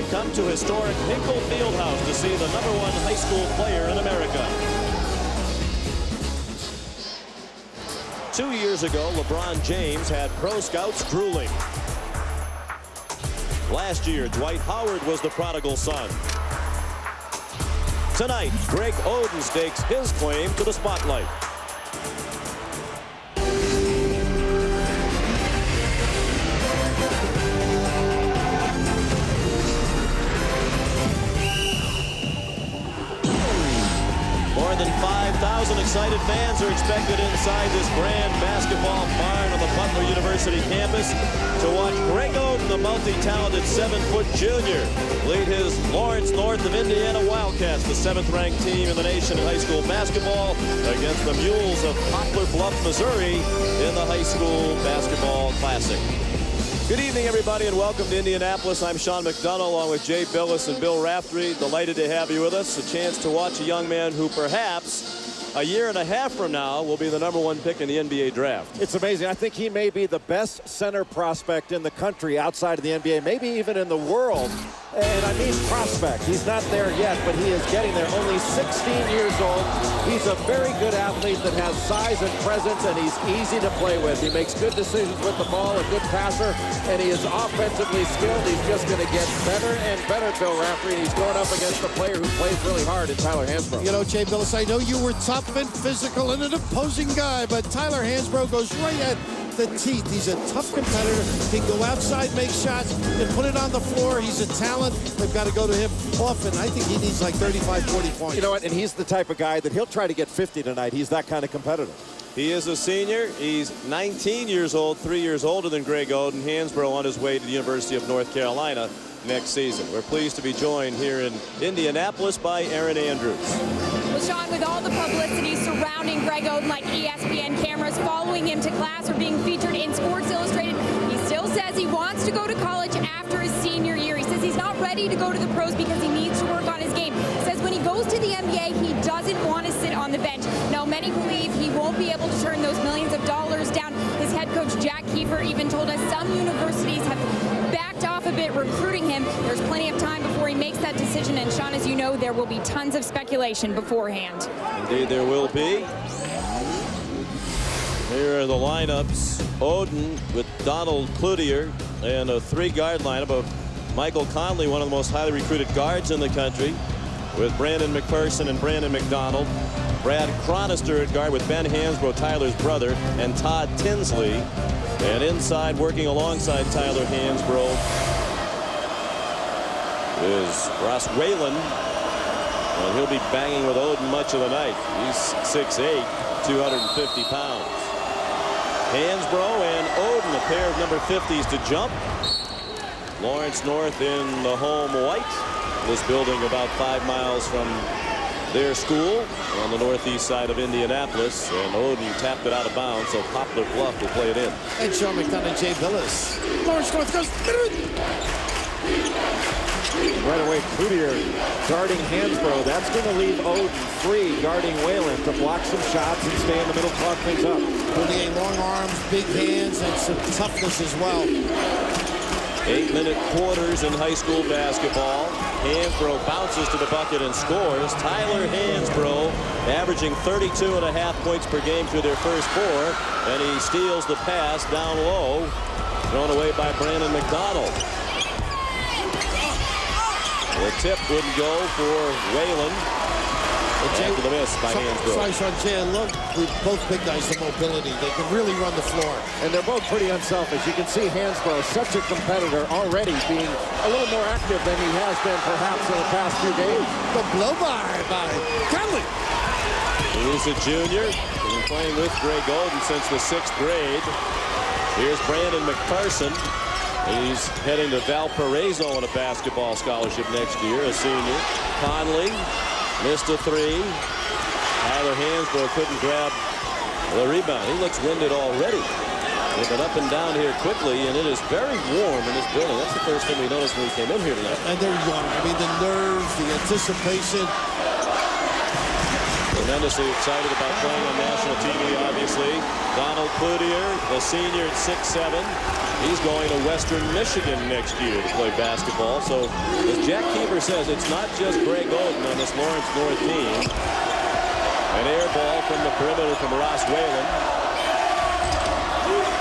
They've come to historic Hinkle Fieldhouse to see the #1 high school player in America. 2 years ago, LeBron James had pro scouts drooling. Last year, Dwight Howard was the prodigal son. Tonight, Greg Oden stakes his claim to the spotlight. More than 5,000 excited fans are expected inside this grand basketball barn on the Poplar University campus to watch Greg Oden, the multi-talented 7-foot junior, lead his Lawrence North of Indiana Wildcats, the 7th-ranked team in the nation in high school basketball, against the Mules of Poplar, Bluff, Missouri in the High School Basketball Classic. Good evening, everybody, and welcome to Indianapolis. I'm Sean McDonough, along with Jay Billis and Bill Raftery. Delighted to have you with us. A chance to watch a young man who perhaps a year and a half from now will be the #1 pick in the NBA draft. It's amazing. I think he may be the best center prospect in the country outside of the NBA, maybe even in the world. And I mean prospect. He's not there yet, but he is getting there. Only 16 years old. He's a very good athlete that has size and presence, and he's easy to play with. He makes good decisions with the ball, a good passer, and he is offensively skilled. He's just going to get better and better, Bill Raftery, and he's going up against a player who plays really hard in Tyler Hansbrough. You know, Jay Billis, I know you were tough and physical and an opposing guy, but Tyler Hansbrough goes right at the teeth. He's a tough competitor. He can go outside, make shots, and put it on the floor. He's a talent. They've got to go to him often. I think he needs like 35, 40 points. You know what? And he's the type of guy that he'll try to get 50 tonight. He's that kind of competitor. He is a senior. He's 19 years old, 3 years older than Greg Oden. Hansbrough on his way to the University of North Carolina next season. We're pleased to be joined here in Indianapolis by Aaron Andrews. Well, Sean, with all the publicity surrounding Greg Oden, like ESPN cameras following him to class or being featured in Sports Illustrated, he still says he wants to go to college after his senior year. He says he's not ready to go to the pros because he needs to work on his game. He says when he goes to the NBA, he doesn't want to sit on the bench. Now, many believe he won't be able to turn those millions of dollars down. His head coach, Jack Kiefer, even told us some universities have backed off a bit recruiting him. There's plenty of time before he makes that decision, and Sean, as you know, there will be tons of speculation beforehand. Indeed, there will be. Here are the lineups. Oden with Donald Cloutier and a 3-guard lineup of Michael Conley, one of the most highly recruited guards in the country, with Brandon McPherson and Brandon McDonald. Brad Chronister at guard with Ben Hansbrough, Tyler's brother, and Todd Tinsley. And inside, working alongside Tyler Hansbrough, is Ross Whalen. And he'll be banging with Oden much of the night. He's 6'8", 250 pounds. Hansbrough and Oden, a pair of number 50s to jump. Lawrence North in the home white. This building about 5 miles from their school on the northeast side of Indianapolis. And Oden tapped it out of bounds, so Poplar Bluff will play it in. And Sean McDonough, Jay Billis. Lawrence North goes. Right away, Cloutier guarding Hansbrough. That's going to leave Oden free guarding Whalen to block some shots and stay in the middle, clog things up. Cloutier, long arms, big hands, and some toughness as well. 8-minute quarters in high school basketball. Hansbrough bounces to the bucket and scores. Tyler Hansbrough averaging 32.5 points per game through their first 4. And he steals the pass down low. Thrown away by Brandon McDonald. The tip wouldn't go for Whalen. After the miss by Hansbrough. Sorry, Sean, Jay, I love both big guys, the mobility. They can really run the floor. And they're both pretty unselfish. You can see Hansbrough, such a competitor, already being a little more active than he has been perhaps in the past few games. The blow by Conley. He's a junior. He's been playing with Greg Oden since the 6th grade. Here's Brandon McPherson. He's heading to Valparaiso on a basketball scholarship next year, a senior. Conley missed a 3. Tyler Hansbrough couldn't grab the rebound. He looks winded already. They've been up and down here quickly, and it is very warm in this building. That's the first thing we noticed when we came in here tonight. And they're young. I mean, the nerves, the anticipation. tremendously excited about playing on national TV, obviously. Donald Cloutier, the senior at 6'7". He's going to Western Michigan next year to play basketball. So, as Jack Keefer says, it's not just Greg Oden on this Lawrence North team. An air ball from the perimeter from Ross Whalen.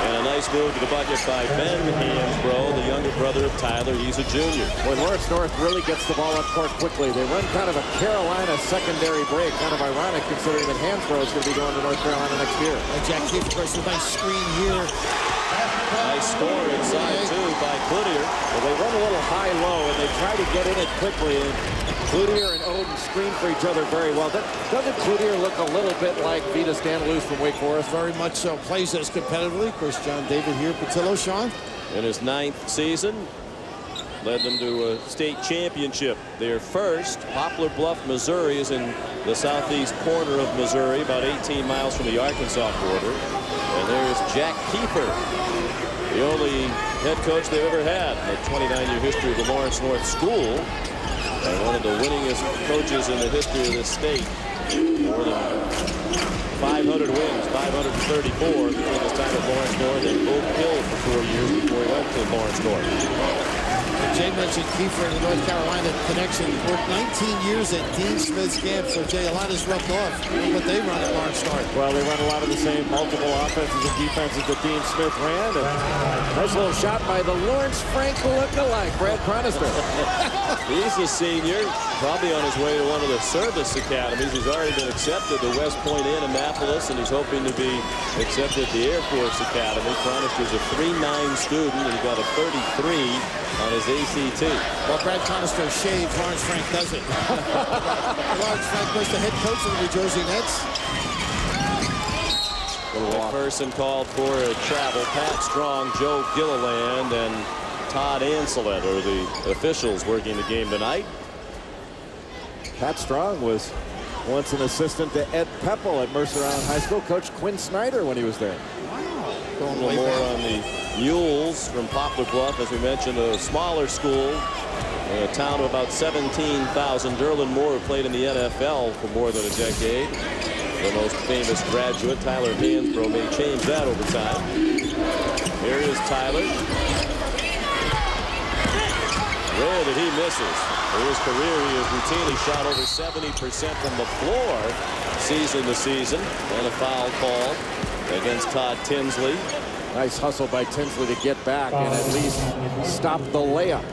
And a nice move to the bucket by Ben Hansbrough, the younger brother of Tyler. He's a junior. When Lawrence North really gets the ball up court quickly, they run kind of a Carolina secondary break. Kind of ironic considering that Hansbrough is going to be going to North Carolina next year. And Jack Keefer, of course, a nice screen here. Nice score inside, too, by Cloutier. Well, they run a little high-low, and they try to get in it quickly. And Cloutier and Oden screen for each other very well. Doesn't Cloutier look a little bit like Vita Stanalous from Wake Forest? Very much so. Plays as competitively. Of course, John David here, Patillo, Sean. In his 9th season, led them to a state championship. Their first. Poplar Bluff, Missouri is in the southeast corner of Missouri, about 18 miles from the Arkansas border. And there's Jack Keefer, the only head coach they've ever had in the 29-year history of the Lawrence North School. And one of the winningest coaches in the history of this state. More than 500 wins, 534 between his time at Lawrence North and Oak Hill for 4 years before he went to Lawrence North. Jay mentioned Keefer in the North Carolina connection. Worked 19 years at Dean Smith's camp. So, Jay, a lot is rubbed off what they run at Lawrence North. Well, they run a lot of the same multiple offenses and defenses that Dean Smith ran. And nice little shot by the Lawrence Frank look-alike, Brad Cronister. He's a senior, probably on his way to one of the service academies. He's already been accepted to West Point in Annapolis, and he's hoping to be accepted at the Air Force Academy. Cronister's a 3.9 student, and he got a 33 on his ACT. Well, Brad Cronister shaves, Lawrence Frank doesn't. Lawrence Frank was the head coach of the New Jersey Nets. McPherson called for a travel. Pat Strong, Joe Gilliland, and Todd Anselette are the officials working the game tonight. Pat Strong was once an assistant to Ed Peppel at Mercer Island High School. Coached Quinn Snyder when he was there. Wow. A little more on the Mules from Poplar Bluff, as we mentioned, a smaller school in a town of about 17,000. Derlin Moore played in the NFL for more than a decade. The most famous graduate, Tyler Hansbrough, may change that over time. Here is Tyler. Rare that he misses. For his career, he has routinely shot over 70% from the floor season to season. And a foul call against Todd Tinsley. Nice hustle by Tinsley to get back and at least stop the layup.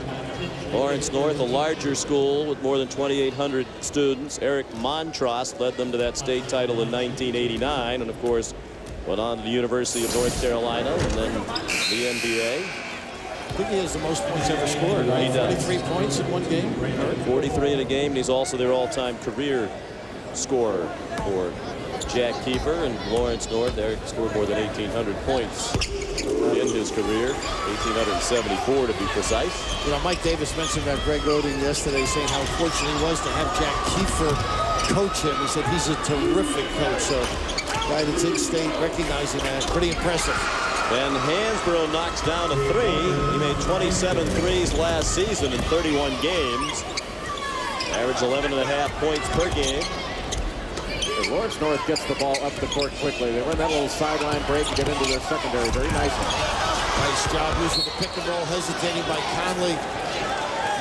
Lawrence North, a larger school with more than 2,800 students. Eric Montross led them to that state title in 1989, and of course went on to the University of North Carolina and then the NBA. I think he has the most points ever scored, right? He does. 43 points in one game. 43 in a game, and he's also their all-time career scorer for Jack Keefer. And Lawrence North, Eric scored more than 1,800 points in his career, 1,874 to be precise. You know, Mike Davis mentioned about Greg Oden yesterday, saying how fortunate he was to have Jack Keefer coach him. He said he's a terrific coach. So, guy that's in state recognizing that, pretty impressive. And Hansbrough knocks down a three. He made 27 threes last season in 31 games. Average 11.5 points per game. And Lawrence North gets the ball up the court quickly. They run that little sideline break and get into their secondary very nicely. Nice job using the pick and roll, hesitating by Conley.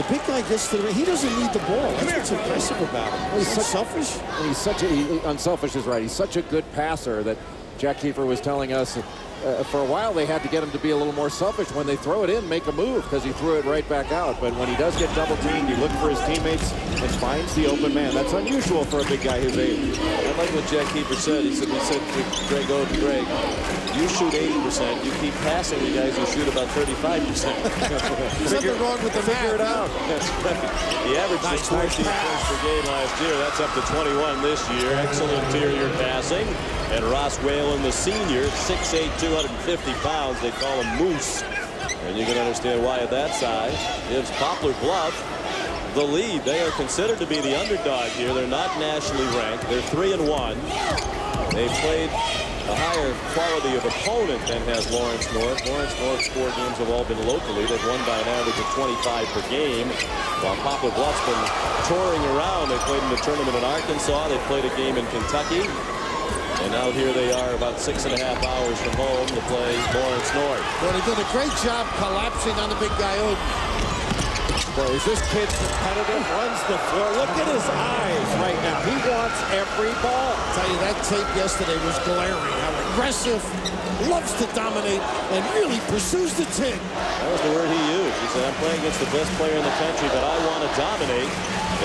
The big guy gets to the ring. He doesn't need the ball. That's what's impressive about him. He's selfish. And he's such a, unselfish is right. He's such a good passer that Jack Keefer was telling us for a while they had to get him to be a little more selfish. When they throw it in, make a move, because he threw it right back out. But when he does get double teamed, he looks for his teammates and finds the open man. That's unusual for a big guy his age. I like what Jack Keefer said. He said to Greg Oden, Greg, you shoot 80%. You keep passing the guys who shoot about 35%. Something wrong with the Figure it out. The average was 14 points per game last year. That's up to 21 this year. Excellent interior passing. And Ross Whalen, the senior, 6'8", 250 pounds. They call him Moose. And you can understand why at that size. Gives Poplar Bluff the lead. They are considered to be the underdog here. They're not nationally ranked. They're 3-1. They played a higher quality of opponent than has Lawrence North. Lawrence North's 4 games have all been locally. They've won by an average of 25 per game, while Poplar Bluff's been touring around. They played in the tournament in Arkansas. They played a game in Kentucky. And now here they are about 6.5 hours from home to play Lawrence North. Well, they did a great job collapsing on the big guy, Oden. Boy, is this kid competitive? Runs the floor. Look at his eyes right now. He wants every ball. I'll tell you, that tape yesterday was glaring. How aggressive, loves to dominate, and really pursues the tin. That was the word he used. He said, I'm playing against the best player in the country, but I want to dominate.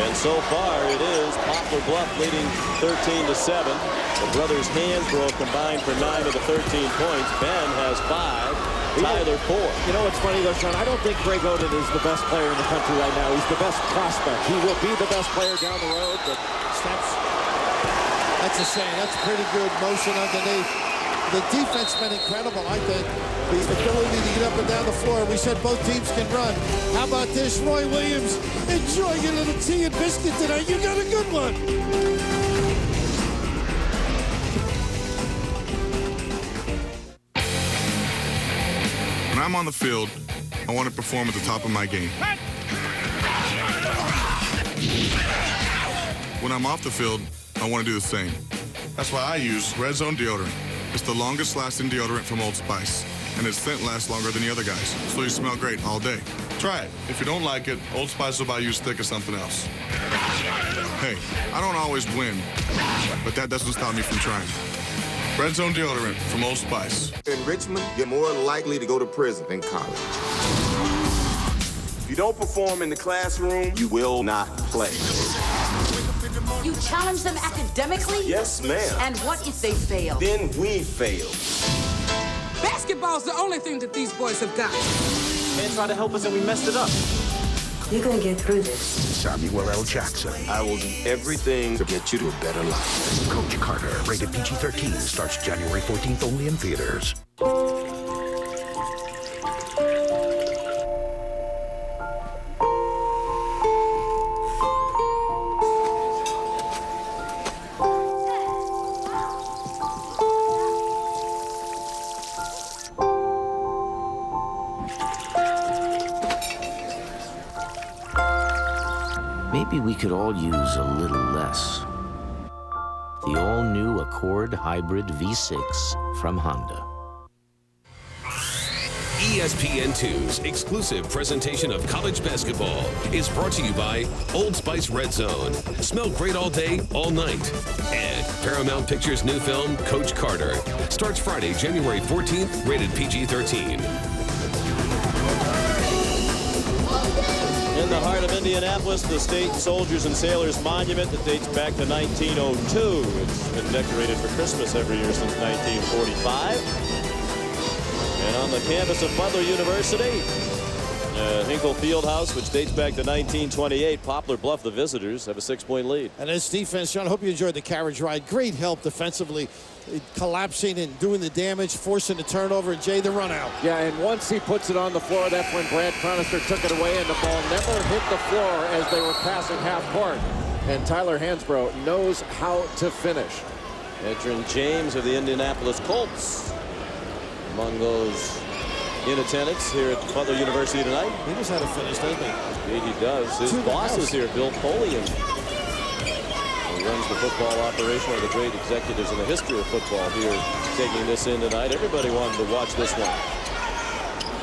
And so far, it is Poplar Bluff leading 13-7. The brothers Hansbrough combined for 9 of the 13 points. Ben has 5. Tyler 4. You know what's funny though, Sean? I don't think Greg Oden is the best player in the country right now. He's the best prospect. He will be the best player down the road, but Steps. That's a shame. That's pretty good motion underneath. The defense has been incredible, I think. The ability to get up and down the floor. We said both teams can run. How about this, Roy Williams? Enjoy your little tea and biscuit tonight. You got a good one. When I'm on the field, I want to perform at the top of my game. When I'm off the field, I want to do the same. That's why I use Red Zone deodorant. It's the longest lasting deodorant from Old Spice, and its scent lasts longer than the other guys, so you smell great all day. Try it. If you don't like it, Old Spice will buy you a stick or something else. Hey, I don't always win, but that doesn't stop me from trying. Red Zone deodorant from Old Spice. In Richmond, you're more likely to go to prison than college. If you don't perform in the classroom, you will not play. You challenge them academically? Yes, ma'am. And what if they fail? Then we fail. Basketball's the only thing that these boys have got. Man tried to help us and we messed it up. You're gonna get through this. Samuel L. Jackson. I will do everything to get you to a better life. Coach Carter, rated PG-13, starts January 14th only in theaters. Maybe we could all use a little less. The all-new Accord Hybrid V6 from Honda. ESPN2's exclusive presentation of college basketball is brought to you by Old Spice Red Zone. Smell great all day, all night. And Paramount Pictures' new film, Coach Carter, starts Friday, January 14th, rated PG-13. In the heart of Indianapolis, the State Soldiers and Sailors Monument that dates back to 1902. It's been decorated for Christmas every year since 1945. And on the campus of Butler University, Hinkle Fieldhouse, which dates back to 1928, Poplar Bluff, the visitors, have a 6-point lead. And this defense, Sean, I hope you enjoyed the carriage ride. Great help defensively, collapsing and doing the damage, forcing the turnover, and Jay, the run out. yeah, and once he puts it on the floor, that's when Brad Cronister took it away, and the ball never hit the floor as they were passing half court. And Tyler Hansbrough knows how to finish. Edgerrin James of the Indianapolis Colts among those in attendance here at Butler University tonight. He knows how to finish, doesn't he? Indeed he does. His boss is here, Bill Polian. He runs the football operation, one of the great executives in the history of football here, taking this in tonight. Everybody wanted to watch this one.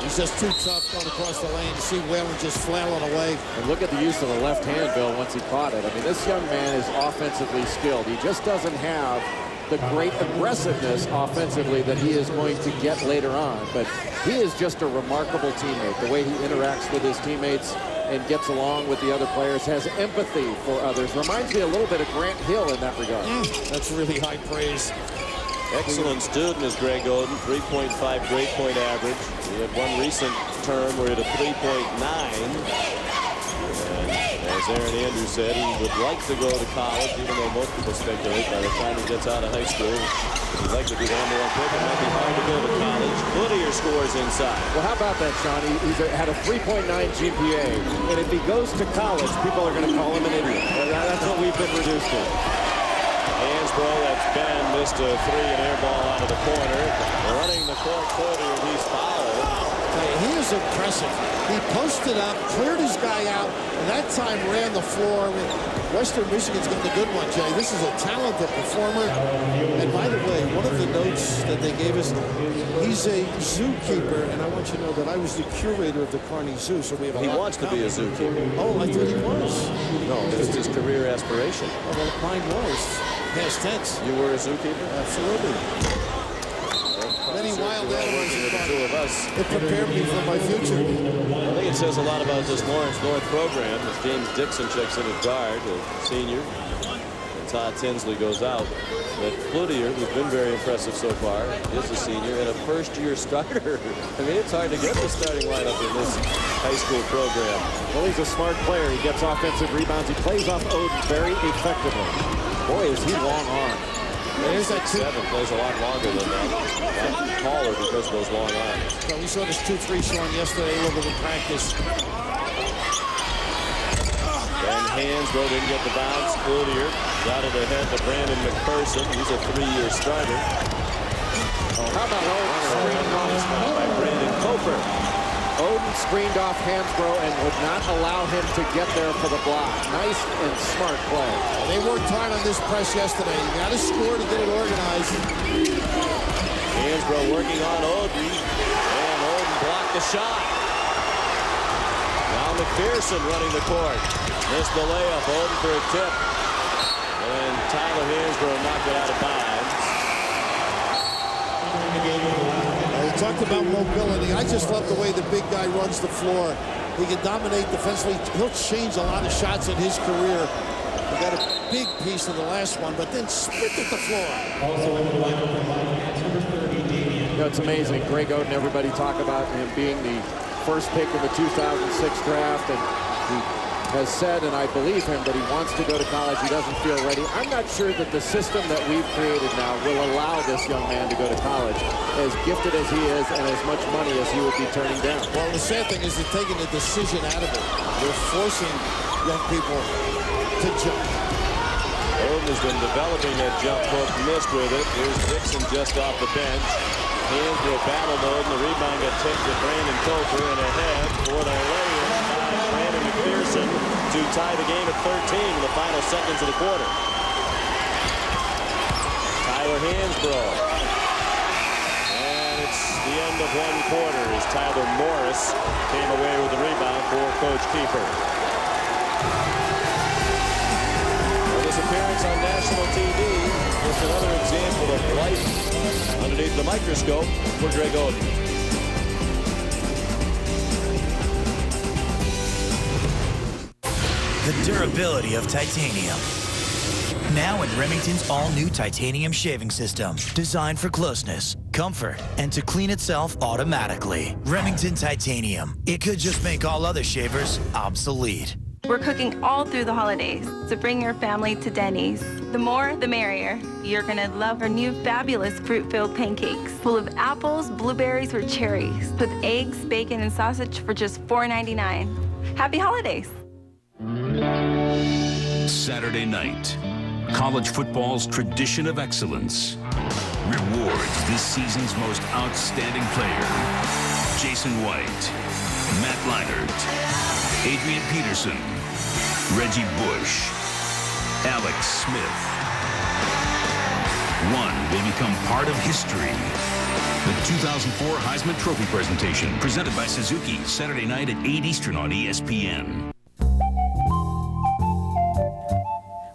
He's just too tough going across the lane to see Whalen just flailing away. And look at the use of the left hand, Bill, once he caught it. I mean, this young man is offensively skilled. He just doesn't have the great aggressiveness offensively that he is going to get later on. But he is just a remarkable teammate. The way he interacts with his teammates and gets along with the other players, has empathy for others. Reminds me a little bit of Grant Hill in that regard. That's really high praise. Excellent student is Greg Oden, 3.5 grade point average. He had one recent term where he had a 3.9. And as Aaron Andrews said, he would like to go to college, even though most people speculate by the time he gets out of high school, he'd like to be the number one pick. It might be hard to go to college. Goodyear scores inside. Well, how about that, Sean? He's had a 3.9 GPA, and if he goes to college, people are going to call him an idiot. That's what we've been reduced to. Hansbrough, that's Ben, missed a 3 and air ball out of the corner. Running the court footer, and he's fouled. He is impressive. He posted up, cleared his guy out, and that time ran the floor. I mean, Western Michigan's got the good one, Jay. This is a talented performer. And by the way, one of the notes that they gave us, he's a zookeeper, and I want you to know that I was the curator of the Kearney Zoo, so we have a He lot wants in to be a common. zookeeper. Oh, I thought he was. No, it's his career aspiration. Oh, well, mine was. Past tense. You were a zookeeper? Absolutely. Many wild animals. The two of us. It prepared me for my future. I think it says a lot about this Lawrence North program as James Dixon checks in at guard, a senior. And Todd Tinsley goes out. But Cloutier, who's been very impressive so far, is a senior and a first-year starter. I mean, it's hard to get the starting lineup in this high school program. Well, he's a smart player. He gets offensive rebounds. He plays off Oden very effectively. Boy, is he long arm. There's that 7 plays a lot longer than that. A lot taller because of those long arms. So we saw this 2-3 showing yesterday a little bit in practice. And Hansbrough didn't get the bounce. Cloutier got it ahead to Brandon McPherson. He's a 3-year starter. How about Oden? By Brandon Cofer. Oden screened off Hansbrough and would not allow him to get there for the block. Nice and smart play. They worked hard on this press yesterday. You got to score to get it organized. Hansbrough working on Oden. And Oden blocked the shot. Now McPherson running the court. Missed the layup. Oden for a tip. And Tyler Hansbrough knocked it out of bounds. We talked about mobility. I just love the way the big guy runs the floor. He can dominate defensively. He'll change a lot of shots in his career. He got a big piece in the last one, but then sprinted the floor. You know, it's amazing. Greg Oden, everybody talk about him being the first pick in the 2006 draft, and he has said, and I believe him, that he wants to go to college. He doesn't feel ready. I'm not sure that the system that we've created now will allow this young man to go to college, as gifted as he is and as much money as he would be turning down. Well, the sad thing is they're taking the decision out of it. They're forcing young people to jump. Oden has been developing that jump hook, missed with it. Here's Dixon just off the bench. Hansbrough battled Oden. The rebound got tipped to Brandon Cofer, and ahead for the lay-in by Brandon McPherson to tie the game at 13 in the final seconds of the quarter. Tyler Hansbrough. And it's the end of one quarter as Tyler Morris came away with the rebound for Coach Kiefer. Well, this appearance on national TV is another example of life underneath the microscope for Greg Oden. The durability of titanium. Now in Remington's all-new titanium shaving system, designed for closeness, comfort, and to clean itself automatically. Remington Titanium. It could just make all other shavers obsolete. We're cooking all through the holidays, so bring your family to Denny's. The more, the merrier. You're gonna love our new fabulous fruit-filled pancakes, full of apples, blueberries, or cherries, with eggs, bacon, and sausage for just $4.99. Happy holidays! Saturday night, college football's tradition of excellence rewards this season's most outstanding player. Jason White, Matt Leinart, Adrian Peterson, Reggie Bush, Alex Smith. One may become part of history. The 2004 Heisman Trophy presentation, presented by Suzuki, Saturday night at 8 Eastern on ESPN.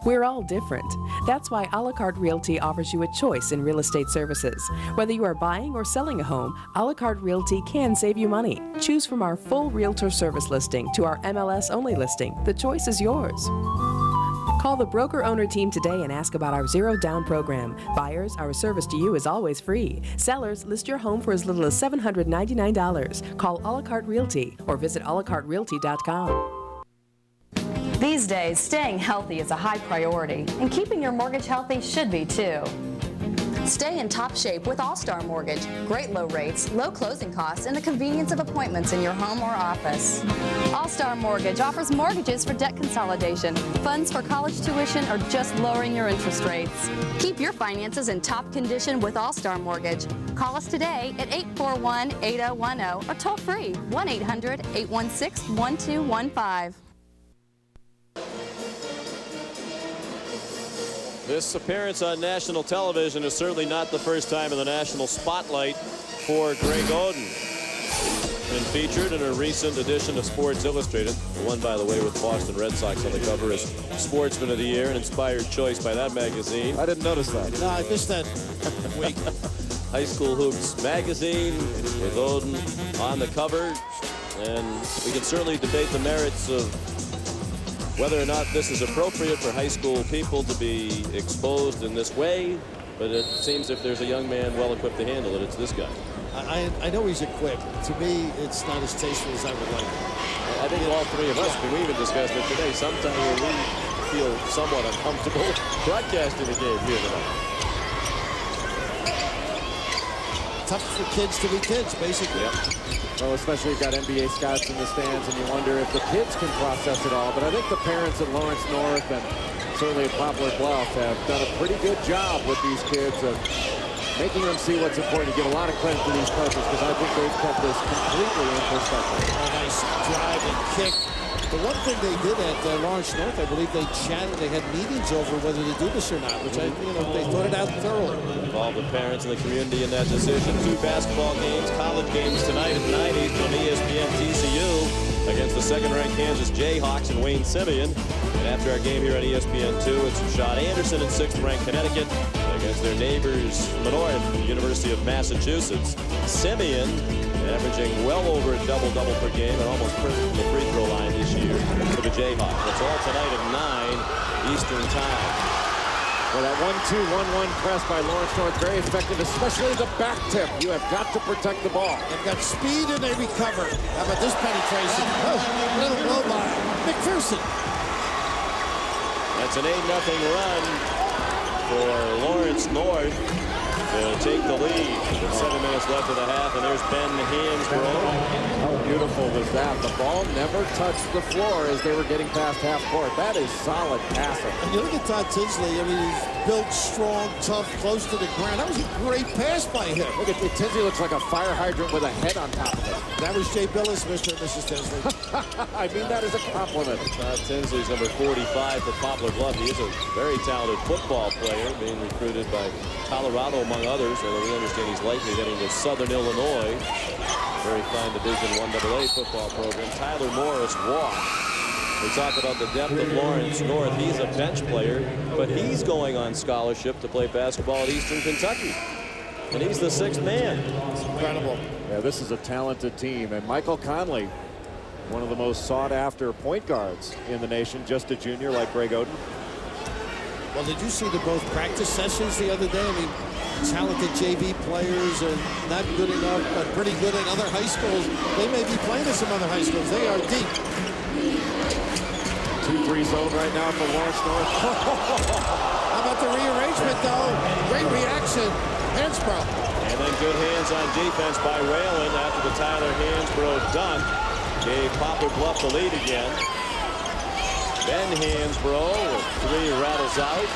We're all different. That's why A La Carte Realty offers you a choice in real estate services. Whether you are buying or selling a home, A La Carte Realty can save you money. Choose from our full realtor service listing to our MLS-only listing. The choice is yours. Call the broker-owner team today and ask about our zero-down program. Buyers, our service to you is always free. Sellers, list your home for as little as $799. Call A La Carte Realty or visit alacarterealty.com. These days, staying healthy is a high priority, and keeping your mortgage healthy should be too. Stay in top shape with All-Star Mortgage. Great low rates, low closing costs, and the convenience of appointments in your home or office. All-Star Mortgage offers mortgages for debt consolidation, funds for college tuition, or just lowering your interest rates. Keep your finances in top condition with All-Star Mortgage. Call us today at 841-8010 or toll free 1-800-816-1215. This appearance on national television is certainly not the first time in the national spotlight for Greg Oden. Been featured in a recent edition of Sports Illustrated, the one, by the way, with Boston Red Sox on the cover as Sportsman of the Year, an inspired choice by that magazine. I didn't notice that. No, I missed that week. High School Hoops magazine with Oden on the cover, and we can certainly debate the merits of whether or not this is appropriate for high school people to be exposed in this way, but it seems if there's a young man well equipped to handle it, it's this guy. I know he's equipped. To me, it's not as tasteful as I would like. I think all three of us, we even discussed it today, sometimes we feel somewhat uncomfortable broadcasting the game here tonight. Tough for kids to be kids, basically. Yep. Well, especially you've got NBA scouts in the stands, and you wonder if the kids can process it all. But I think the parents at Lawrence North and certainly at Poplar Bluff have done a pretty good job with these kids of making them see what's important. You give a lot of credit to these coaches because I think they've kept this completely in perspective. A nice drive and kick. The one thing they did at Lawrence North, I believe they chatted, they had meetings over whether to do this or not, which they thought it out thoroughly. Involve the parents and the community in that decision. 2 basketball games, college games tonight at 9 Eastern on ESPN. TCU against the second-ranked Kansas Jayhawks and Wayne Simeon. And after our game here on ESPN2, it's Sean Anderson in 6th-ranked Connecticut against their neighbors from the north, University of Massachusetts. Simeon averaging well over a double-double per game and almost perfect from the free throw line this year for the Jayhawks. That's all tonight at 9 Eastern time. Well, that 1-2-1-1 press by Lawrence North, very effective, especially the back tip. You have got to protect the ball. They've got speed and they recover. How about this penetration? Oh, little blow by McPherson. That's an 8-0 run for Lawrence North to take the lead. 7 minutes left of the half, and there's Ben Hansbrough. How beautiful was that? The ball never touched the floor as they were getting past half court. That is solid passing. And you look at Todd Tinsley, I mean, he's built strong, tough, close to the ground. That was a great pass by him. Look at Tinsley, looks like a fire hydrant with a head on top of it. That was Jay Billis, Mr. and Mrs. Tinsley. I mean that as a compliment. Todd Tinsley's number 45 for Poplar Bluff. He is a very talented football player, being recruited by Colorado, among others, although we understand he's likely heading to Southern Illinois. Very fine Division I AA football program. Tyler Morris walked. We talk about the depth of Lawrence North. He's a bench player, but he's going on scholarship to play basketball at Eastern Kentucky. And he's the 6th man. It's incredible. Yeah, this is a talented team. And Michael Conley, one of the most sought-after point guards in the nation, just a junior like Greg Oden. Well, did you see the both practice sessions the other day? I mean, talented JV players and not good enough, but pretty good at other high schools. They may be playing at some other high schools. They are deep. 2-3 zone right now for Lawrence North. How about the rearrangement, though? Great reaction. Hansbrough. And then good hands on defense by Whalen after the Tyler Hansbrough dunk. Gave Poplar Bluff the lead again. Ben Hansbrough with 3 rattles out.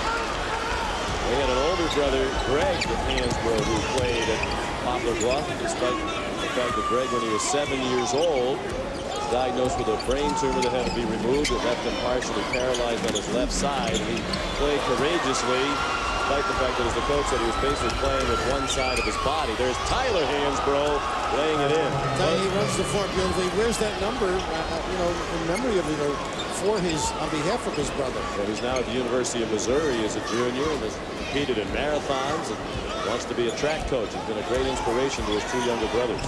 They had an older brother, Greg Hansbrough, who played at Poplar Bluff, despite the fact that Greg, when he was 7 years old, was diagnosed with a brain tumor that had to be removed. It left him partially paralyzed on his left side. He played courageously, despite the fact that, as the coach said, he was basically playing with one side of his body. There's Tyler Hansbrough laying it in. He runs the floor beautifully. Where's that number, in memory of, on behalf of his brother? Well, he's now at the University of Missouri as a junior and has competed in marathons and wants to be a track coach. He's been a great inspiration to his 2 younger brothers.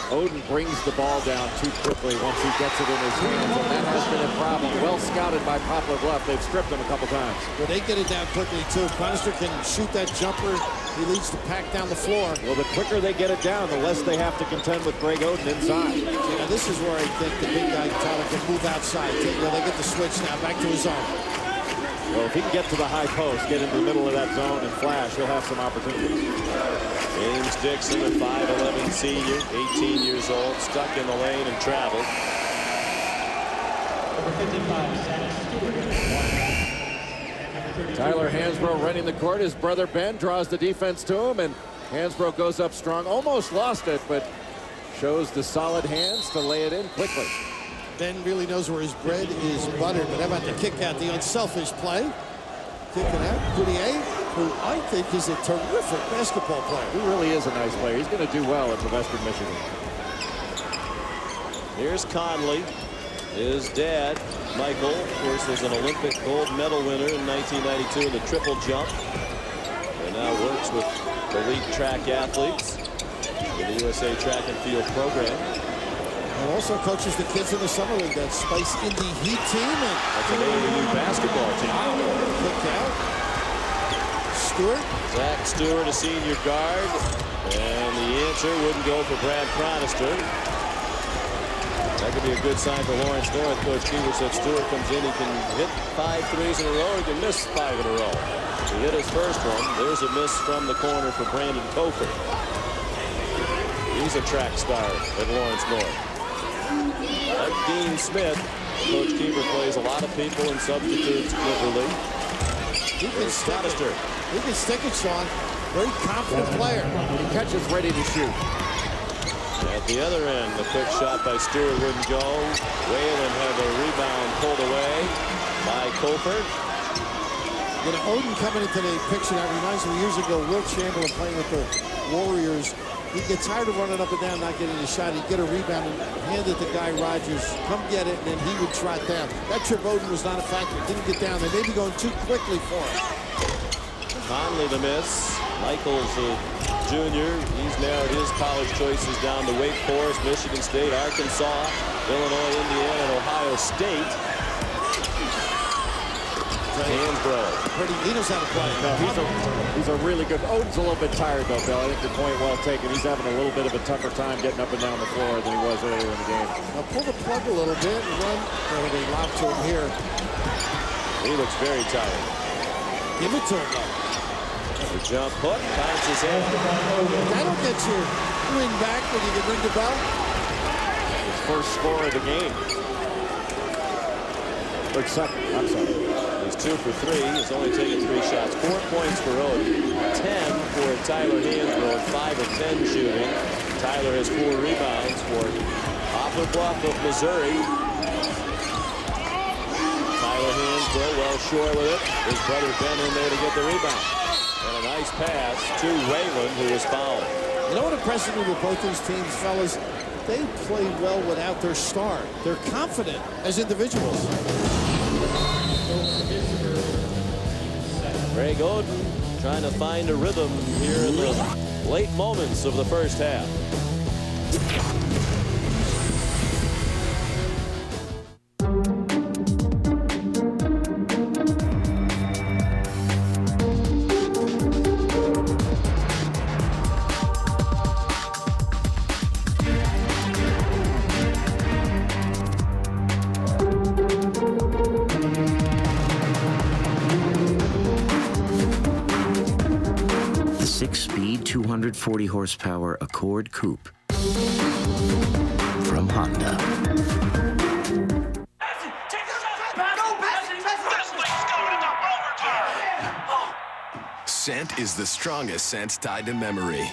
Oden brings the ball down too quickly once he gets it in his hands, and that has been a problem. Well scouted by Poplar Bluff. They've stripped him a couple times. Well, they get it down quickly, too. Chronister can shoot that jumper. He leads the pack down the floor. Well, the quicker they get it down, the less they have to contend with Greg Oden inside. Now, this is where I think the big guy, Tyler, can move outside. They get the switch now back to his own. Well, if he can get to the high post, get into the middle of that zone and flash, he'll have some opportunities. James Dixon, a 5'11 senior, 18 years old, stuck in the lane and traveled. Tyler Hansbrough running the court. His brother Ben draws the defense to him, and Hansbrough goes up strong. Almost lost it, but shows the solid hands to lay it in quickly. Ben really knows where his bread is buttered, but how about the kick out, the unselfish play? Kick it out. Goodyear, who I think is a terrific basketball player. He really is a nice player. He's going to do well at Western Michigan. Here's Conley. His dad, Michael, of course, was an Olympic gold medal winner in 1992 in the triple jump. And now works with elite track athletes in the USA Track and Field program. And also coaches the kids in the summer league, that Spice Indy Heat team. And that's an AAU basketball team. Look out. Stewart. Zach Stewart, a senior guard. And the answer wouldn't go for Brad Cronister. That could be a good sign for Lawrence North. Coach Keever said Stewart comes in, he can hit 5 threes in a row, he can miss 5 in a row. He hit his first one. There's a miss from the corner for Brandon Cofer. He's a track star at Lawrence North. Like Dean Smith, Coach Keever plays a lot of people and substitutes liberally. He can stick it. He can stick it, Sean. Very confident player. He catches ready to shoot. At the other end, the quick shot by Stewart wouldn't go. Whalen had the rebound pulled away by Cofer. You know, Oden coming into the picture, that reminds me years ago, Will Chamberlain playing with the Warriors. He'd get tired of running up and down, not getting a shot. He'd get a rebound and hand it to Guy Rogers. Come get it, and then he would trot down. That trip, Oden was not a factor. Didn't get down. They may be going too quickly for him. Conley the miss. Michael's a junior. He's narrowed his college choices down to Wake Forest, Michigan State, Arkansas, Illinois, Indiana, and Ohio State. Hansbrough. He knows how to play. No, he's a really good. Oden's a little bit tired, though, Bill. I think the point well taken. He's having a little bit of a tougher time getting up and down the floor than he was earlier in the game. Now pull the plug a little bit and run. Oh, they lob to him here. He looks very tired. Give it to him, though. The jump hook, bounces in. That'll get your win back when you can ring the bell. His first score of the game. Or second, I'm sorry. He's 2 for 3. He's only taken 3 shots. 4 points for Oden, 10 for Tyler Hansbrough, 5 of 10 shooting. Tyler has 4 rebounds for Poplar Bluff of Missouri. Tyler Hansbrough well short with it. His brother Ben in there to get the rebound. And a nice pass to Whalen, who was fouled. You know what impresses me with both these teams, fellas? They play well without their star. They're confident as individuals. Greg Oden trying to find a rhythm here in the late moments of the first half. The 6-speed, 240 horsepower Accord Coupe from Honda. Scent is the strongest sense tied to memory.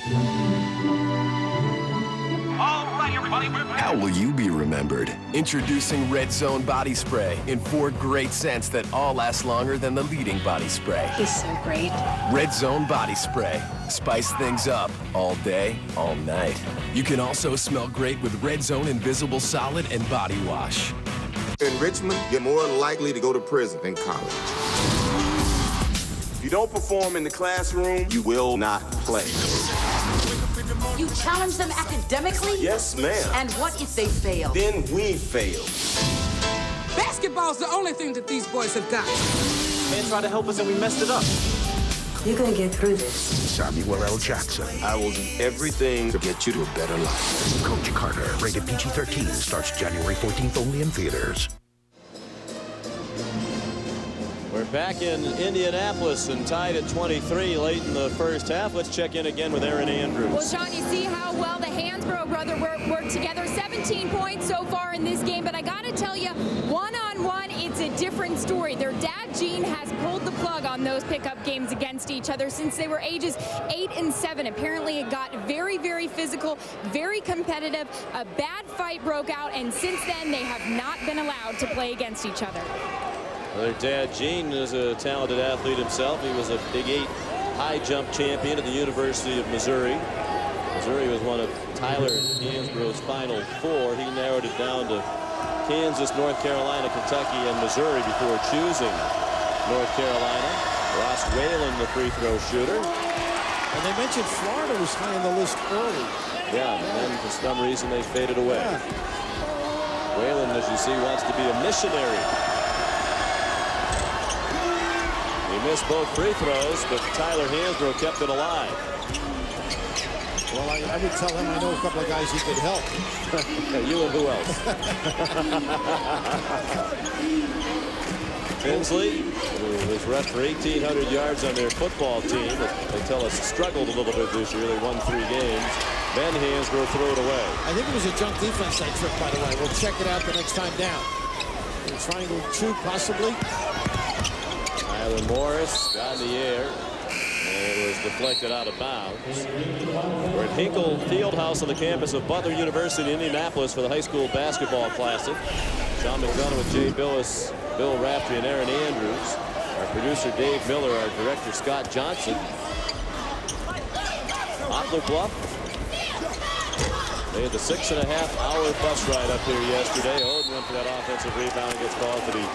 How will you be remembered? Introducing Red Zone Body Spray in 4 great scents that all last longer than the leading body spray. He's so great. Red Zone Body Spray. Spice things up all day, all night. You can also smell great with Red Zone Invisible Solid and Body Wash. In Richmond, you're more likely to go to prison than college. If you don't perform in the classroom, you will not play. You challenge them academically? Yes, ma'am. And what if they fail? Then we fail. Basketball's the only thing that these boys have got. Man tried to help us and we messed it up. You're gonna get through this. Samuel L. Jackson. I will do everything to get you to a better life. Coach Carter. Rated PG-13. Starts January 14th only in theaters. We're We're back in Indianapolis and tied at 23 late in the first half. Let's check in again with Aaron Andrews. Well, Sean, you see how well the Hansbrough brothers work together. 17 points so far in this game, but I got to tell you, one-on-one, it's a different story. Their dad, Gene, has pulled the plug on those pickup games against each other since they were ages 8 and 7. Apparently, it got very, very physical, very competitive. A bad fight broke out, and since then, they have not been allowed to play against each other. Their dad, Gene, is a talented athlete himself. He was a Big 8 high jump champion at the University of Missouri. Missouri was one of Tyler Hansbrough's final 4. He narrowed it down to Kansas, North Carolina, Kentucky, and Missouri before choosing North Carolina. Ross Whalen, the free throw shooter. And they mentioned Florida was high on the list early. Yeah, and for some reason they faded away. Yeah. Whalen, as you see, wants to be a missionary. He missed both free throws, but Tyler Hansbrough kept it alive. Well, I would tell him I know a couple of guys he could help. You and who else? Tinsley, who was ref for 1,800 yards on their football team, they tell us struggled a little bit this year. They won 3 games. Then Hansbrough threw it away. I think it was a junk defense that trick, by the way. We'll check it out the next time down. Triangle 2, possibly. Tyler Morris got in the air, and it was deflected out of bounds. We're at Hinkle Fieldhouse on the campus of Butler University in Indianapolis for the high school basketball classic. Sean McDonough with Jay Billis, Bill Raftery, and Aaron Andrews. Our producer Dave Miller, our director Scott Johnson. Poplar Bluff. They had the 6.5-hour bus ride up here yesterday. Oden went for that offensive rebound and gets called for the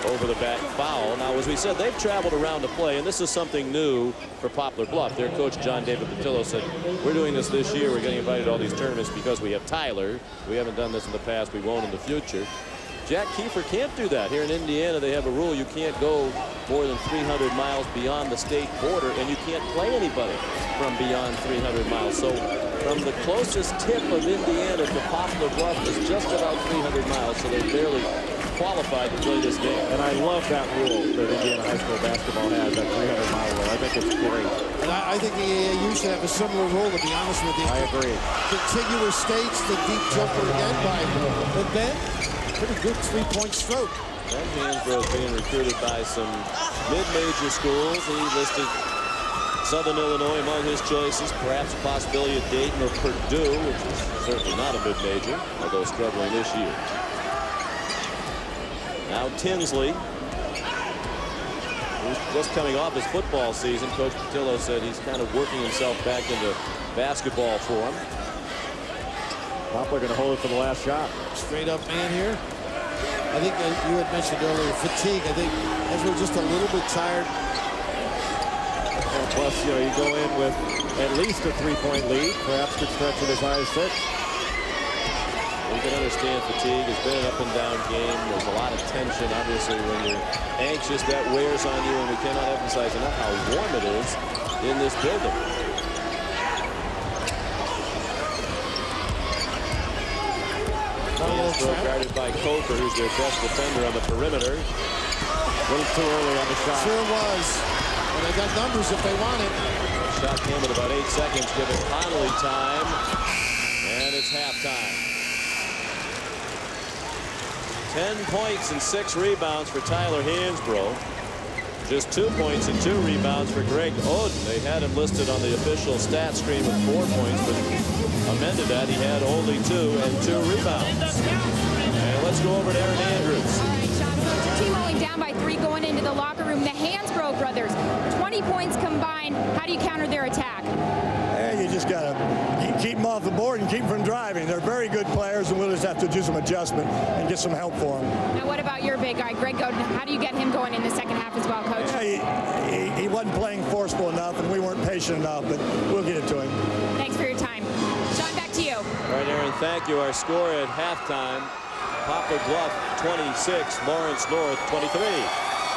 over-the-back foul. Now, as we said, they've traveled around to play, and this is something new for Poplar Bluff. Their coach, John David Patillo, said, we're doing this year. We're getting invited to all these tournaments because we have Tyler. We haven't done this in the past. We won't in the future. Jack Kiefer can't do that. Here in Indiana, they have a rule. You can't go more than 300 miles beyond the state border, and you can't play anybody from beyond 300 miles. So from the closest tip of Indiana to Poplar Bluff is just about 300 miles, so they're barely qualified to play this game. And I love that rule that Indiana high school basketball has, that 300-mile rule. I think it's great. And I think the AAU should have a similar rule, to be honest with you. I agree. Contiguous states, the deep jumper again by the Ben. Pretty good three-point stroke. Ben Hansbrough is being recruited by some mid-major schools. He listed Southern Illinois among his choices, perhaps a possibility of Dayton or Purdue, which is certainly not a mid-major, although struggling this year. Now Tinsley, who's just coming off his football season. Coach Patillo said he's kind of working himself back into basketball form. Poplar going to hold it for the last shot. Straight up man here. I think you had mentioned earlier fatigue. I think as we're just a little bit tired. And plus, you know, you go in with at least a 3-point lead, perhaps could stretch it as high as 6. You can understand fatigue. It's been an up and down game. There's a lot of tension, obviously, when you're anxious. That wears on you, and we cannot emphasize enough how warm it is in this building. Guarded by Coker, who's their best defender on the perimeter. A little too early on the shot. Sure was. And they got numbers if they want it. Shot came with about 8 seconds, giving Conley time. And it's halftime. 10 points and 6 rebounds for Tyler Hansbrough. Just 2 points and 2 rebounds for Greg Oden. They had him listed on the official stat screen with 4 points, but amended that. He had only 2 and 2 rebounds. And let's go over to Aaron Andrews. All right, Sean, Coach, your team only down by 3 going into the locker room. The Hansbrough brothers, 20 points combined. How do you counter their attack? You just got to keep them off the board and keep them from driving. They're very good players, and we'll just have to do some adjustment and get some help for them. Now, what about your big guy, Greg Oden? How do you get him going in the second half as well, Coach? Yeah, he wasn't playing forceful enough, and we weren't patient enough, but we'll get it to him. Thanks for your time. Sean, back to you. All right, Aaron, thank you. Our score at halftime, Poplar Bluff 26, Lawrence North 23.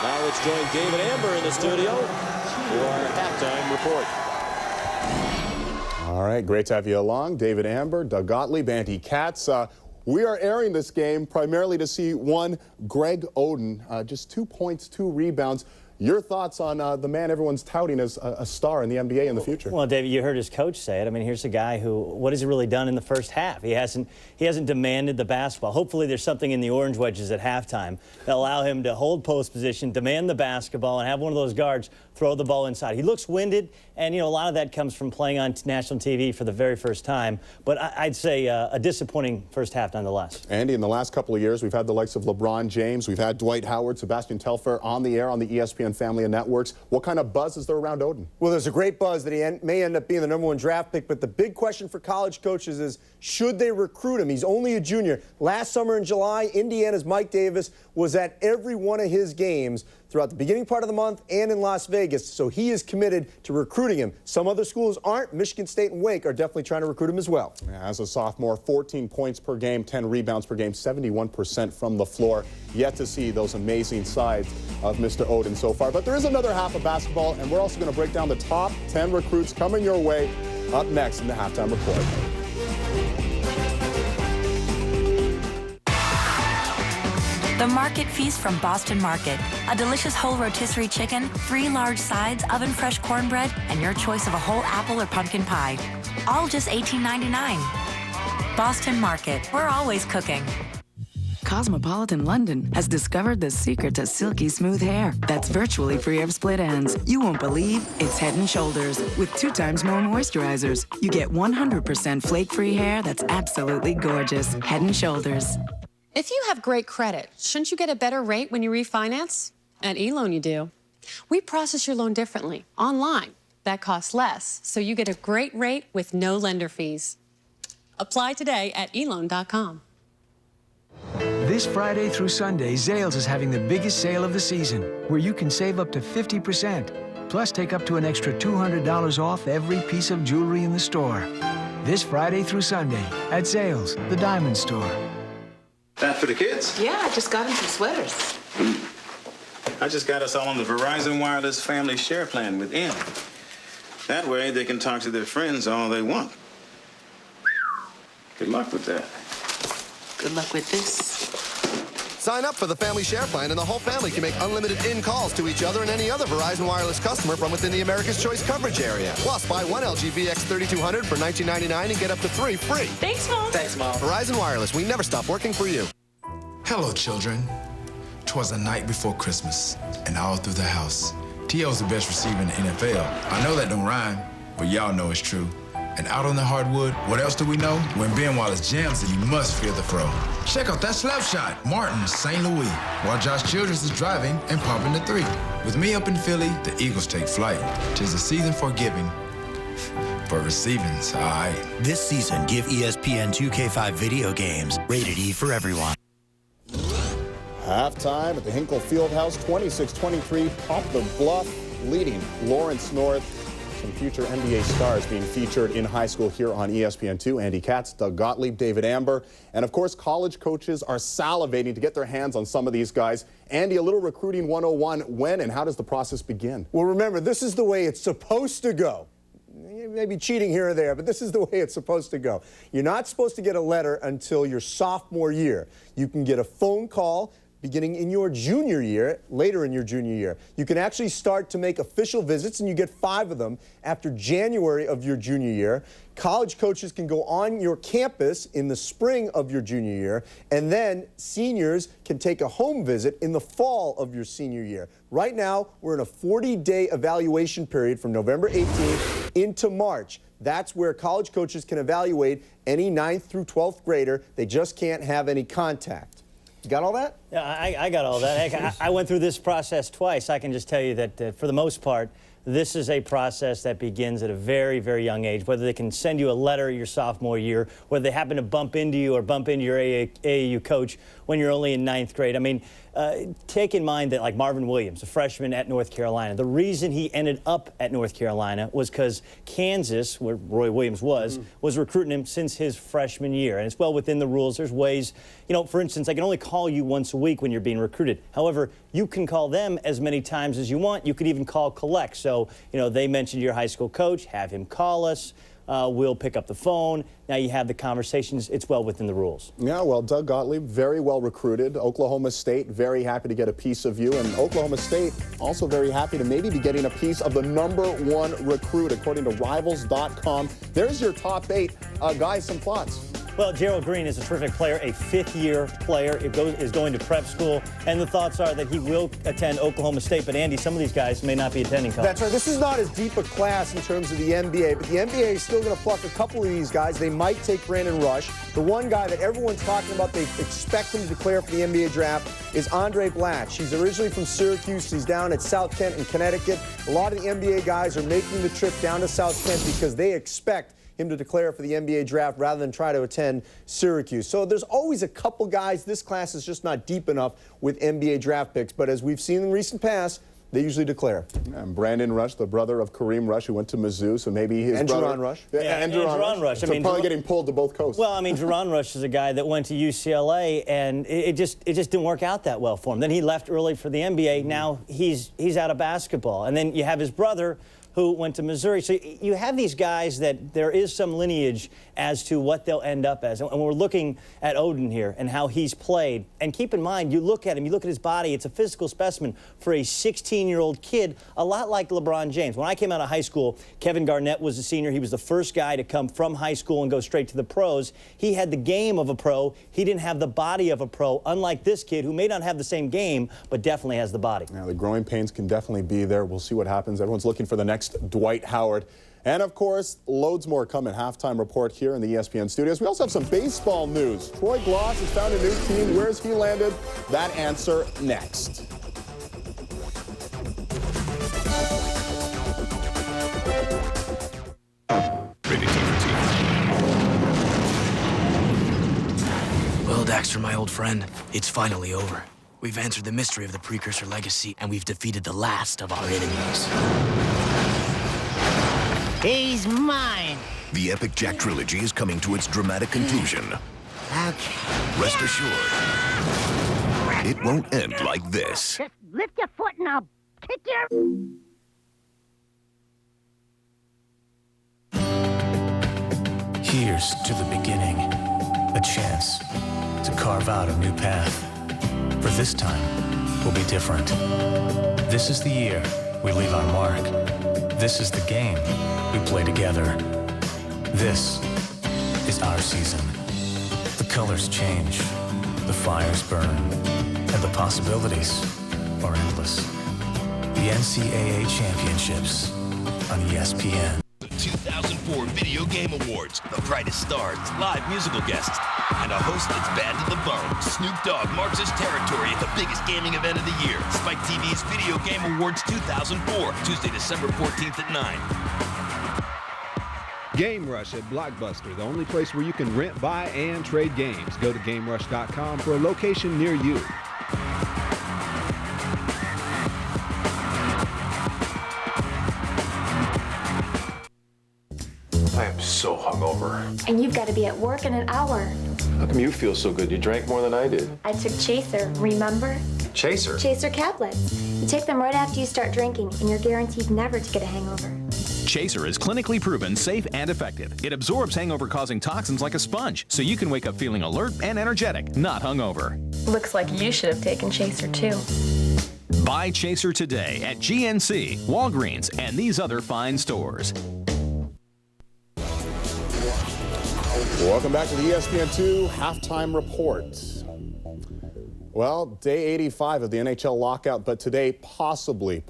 Now let's join David Amber in the studio for our halftime report. All right, great to have you along. David Amber, Doug Gottlieb, Andy Katz. We are airing this game primarily to see one Greg Oden, just 2 points, 2 rebounds. Your thoughts on the man everyone's touting as a star in the NBA in the future? Well, David, you heard his coach say it. I mean, here's a guy who, what has he really done in the first half? He hasn't demanded the basketball. Hopefully there's something in the orange wedges at halftime that allow him to hold post position, demand the basketball, and have one of those guards throw the ball inside. He looks winded, and, you know, a lot of that comes from playing on national TV for the very first time. But I'd say a disappointing first half nonetheless. Andy, in the last couple of years, we've had the likes of LeBron James. We've had Dwight Howard, Sebastian Telfair on the air on the ESPN family of networks. What kind of buzz is there around Oden? Well, there's a great buzz that he may end up being the #1 draft pick, but the big question for college coaches is, should they recruit him? He's only a junior. Last summer in July, Indiana's Mike Davis was at every one of his games throughout the beginning part of the month and in Las Vegas, so he is committed to recruiting him. Some other schools aren't. Michigan State and Wake are definitely trying to recruit him as well. As a sophomore, 14 points per game, 10 rebounds per game, 71% from the floor. Yet to see those amazing sides of Mr. Oden so far. But there is another half of basketball, and we're also going to break down the top 10 recruits coming your way up next in the Halftime Report. The Market Feast from Boston Market. A delicious whole rotisserie chicken, 3 large sides, oven-fresh cornbread, and your choice of a whole apple or pumpkin pie. All just $18.99. Boston Market. We're always cooking. Cosmopolitan London has discovered the secret to silky smooth hair that's virtually free of split ends. You won't believe it's Head & Shoulders with 2 times more moisturizers. You get 100% flake-free hair that's absolutely gorgeous. Head & Shoulders. If you have great credit, shouldn't you get a better rate when you refinance? At eLoan, you do. We process your loan differently, online. That costs less, so you get a great rate with no lender fees. Apply today at eLoan.com. This Friday through Sunday, Zales is having the biggest sale of the season, where you can save up to 50%, plus take up to an extra $200 off every piece of jewelry in the store. This Friday through Sunday at Zales, the Diamond Store. That for the kids? Yeah, I just got him some sweaters. I just got us all on the Verizon Wireless Family Share Plan with N. That way they can talk to their friends all they want. Good luck with that. Good luck with this. Sign up for the Family Share Plan, and the whole family can make unlimited in-calls to each other and any other Verizon Wireless customer from within the America's Choice coverage area. Plus, buy 1 LG VX 3200 for $19.99 and get up to 3 free. Thanks, Mom. Thanks, Mom. Verizon Wireless, we never stop working for you. Hello, children. 'Twas the night before Christmas, and all through the house, T.O.'s the best receiver in the NFL. I know that don't rhyme, but y'all know it's true. And out on the hardwood, what else do we know? When Ben Wallace jams it, you must fear the throw. Check out that slap shot, Martin, St. Louis, while Josh Childress is driving and pumping the 3. With me up in Philly, the Eagles take flight. 'Tis the season for giving, but receiving's all right. This season, give ESPN 2K5 video games, rated E for everyone. Halftime at the Hinkle Fieldhouse, 26-23, Poplar Bluff leading Lawrence North. Some future NBA stars being featured in high school here on ESPN2. Andy Katz, Doug Gottlieb, David Amber. And of course, college coaches are salivating to get their hands on some of these guys. Andy, a little recruiting 101. When and how does the process begin? Well, remember, this is the way it's supposed to go. Maybe cheating here or there, but this is the way it's supposed to go. You're not supposed to get a letter until your sophomore year. You can get a phone call beginning in your junior year, later in your junior year. You can actually start to make official visits, and you get 5 of them after January of your junior year. College coaches can go on your campus in the spring of your junior year, and then seniors can take a home visit in the fall of your senior year. Right now, we're in a 40-day evaluation period from November 18th into March. That's where college coaches can evaluate any 9th through 12th grader. They just can't have any contact. You got all that? Yeah, I got all that. Heck, I went through this process twice. I can just tell you that for the most part, this is a process that begins at a very, very young age. Whether they can send you a letter your sophomore year, whether they happen to bump into you or bump into your AAU coach when you're only in 9th grade. I mean, take in mind that, like Marvin Williams, a freshman at North Carolina, the reason he ended up at North Carolina was because Kansas, where Roy Williams was recruiting him since his freshman year. And it's well within the rules. There's ways, you know, for instance, I can only call you once a week when you're being recruited. However, you can call them as many times as you want. You could even call collect. So, you know, they mentioned your high school coach, have him call us. will pick up the phone. Now you have the conversations. It's well within the rules. Yeah, well, Doug Gottlieb, very well recruited. Oklahoma State, very happy to get a piece of you. And Oklahoma State, also very happy to maybe be getting a piece of the #1 recruit, according to Rivals.com. There's your top 8. Guys, some thoughts. Well, Gerald Green is a terrific player, a 5th-year player. Is going to prep school, and the thoughts are that he will attend Oklahoma State. But, Andy, some of these guys may not be attending college. That's right. This is not as deep a class in terms of the NBA, but the NBA is still going to pluck a couple of these guys. They might take Brandon Rush. The one guy that everyone's talking about, they expect him to declare for the NBA draft, is Andre Blatch. He's originally from Syracuse. He's down at South Kent in Connecticut. A lot of the NBA guys are making the trip down to South Kent because they expect him to declare for the NBA draft rather than try to attend Syracuse. So there's always a couple guys. This class is just not deep enough with NBA draft picks. But as we've seen in recent past, they usually declare. And Brandon Rush, the brother of Kareem Rush, who went to Mizzou, so maybe his and brother. Jerron Rush. Yeah, and Jerron Rush. I mean, probably getting pulled to both coasts. Well, I mean, Jerron Rush is a guy that went to UCLA, and it just didn't work out that well for him. Then he left early for the NBA. Now he's out of basketball. And then you have his brother, who went to Missouri. So you have these guys that there is some lineage as to what they'll end up as. And we're looking at Oden here and how he's played. And keep in mind, you look at him, you look at his body, it's a physical specimen for a 16-year-old kid, a lot like LeBron James. When I came out of high school, Kevin Garnett was a senior. He was the first guy to come from high school and go straight to the pros. He had the game of a pro. He didn't have the body of a pro, unlike this kid who may not have the same game, but definitely has the body. Now, the growing pains can definitely be there. We'll see what happens. Everyone's looking for the next Dwight Howard. And, of course, loads more coming. Halftime report here in the ESPN studios. We also have some baseball news. Troy Glaus has found a new team. Where's he landed? That answer next. Well, Daxter, my old friend, it's finally over. We've answered the mystery of the Precursor Legacy, and we've defeated the last of our enemies. He's mine. The Epic Jack trilogy is coming to its dramatic conclusion. Okay. Rest assured, it won't end like this. Just lift your foot and I'll kick your... Here's to the beginning. A chance to carve out a new path. For this time, will be different. This is the year we leave our mark. This is the game we play together. This is our season. The colors change, the fires burn, and the possibilities are endless. The NCAA Championships on ESPN. The 2004 Video Game Awards, the brightest stars, live musical guests, and a host that's bad to the bone. Snoop Dogg marks his territory at the biggest gaming event of the year, Spike TV's Video Game Awards 2004, Tuesday, December 14th at 9. Game Rush at Blockbuster, the only place where you can rent, buy, and trade games. Go to GameRush.com for a location near you. I am so hungover. And you've got to be at work in an hour. How come you feel so good? You drank more than I did. I took Chaser, remember? Chaser? Chaser tablets. You take them right after you start drinking, and you're guaranteed never to get a hangover. Chaser is clinically proven safe and effective. It absorbs hangover-causing toxins like a sponge, so you can wake up feeling alert and energetic, not hungover. Looks like you should have taken Chaser, too. Buy Chaser today at GNC, Walgreens, and these other fine stores. Welcome back to the ESPN2 Halftime Report. Well, day 85 of the NHL lockout, but today possibly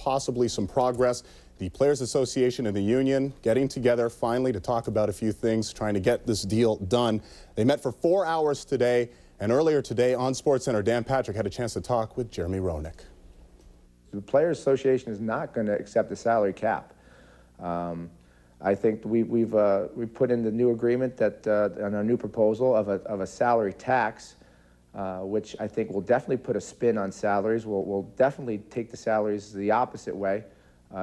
some progress. The Players Association and the union getting together finally to talk about a few things, trying to get this deal done. They met for 4 hours today, and earlier today on SportsCenter, Dan Patrick had a chance to talk with Jeremy Roenick. The Players Association is not going to accept a salary cap. I think we've put in the new agreement that on our new proposal of a salary tax, which I think will definitely put a spin on salaries. We'll definitely take the salaries the opposite way.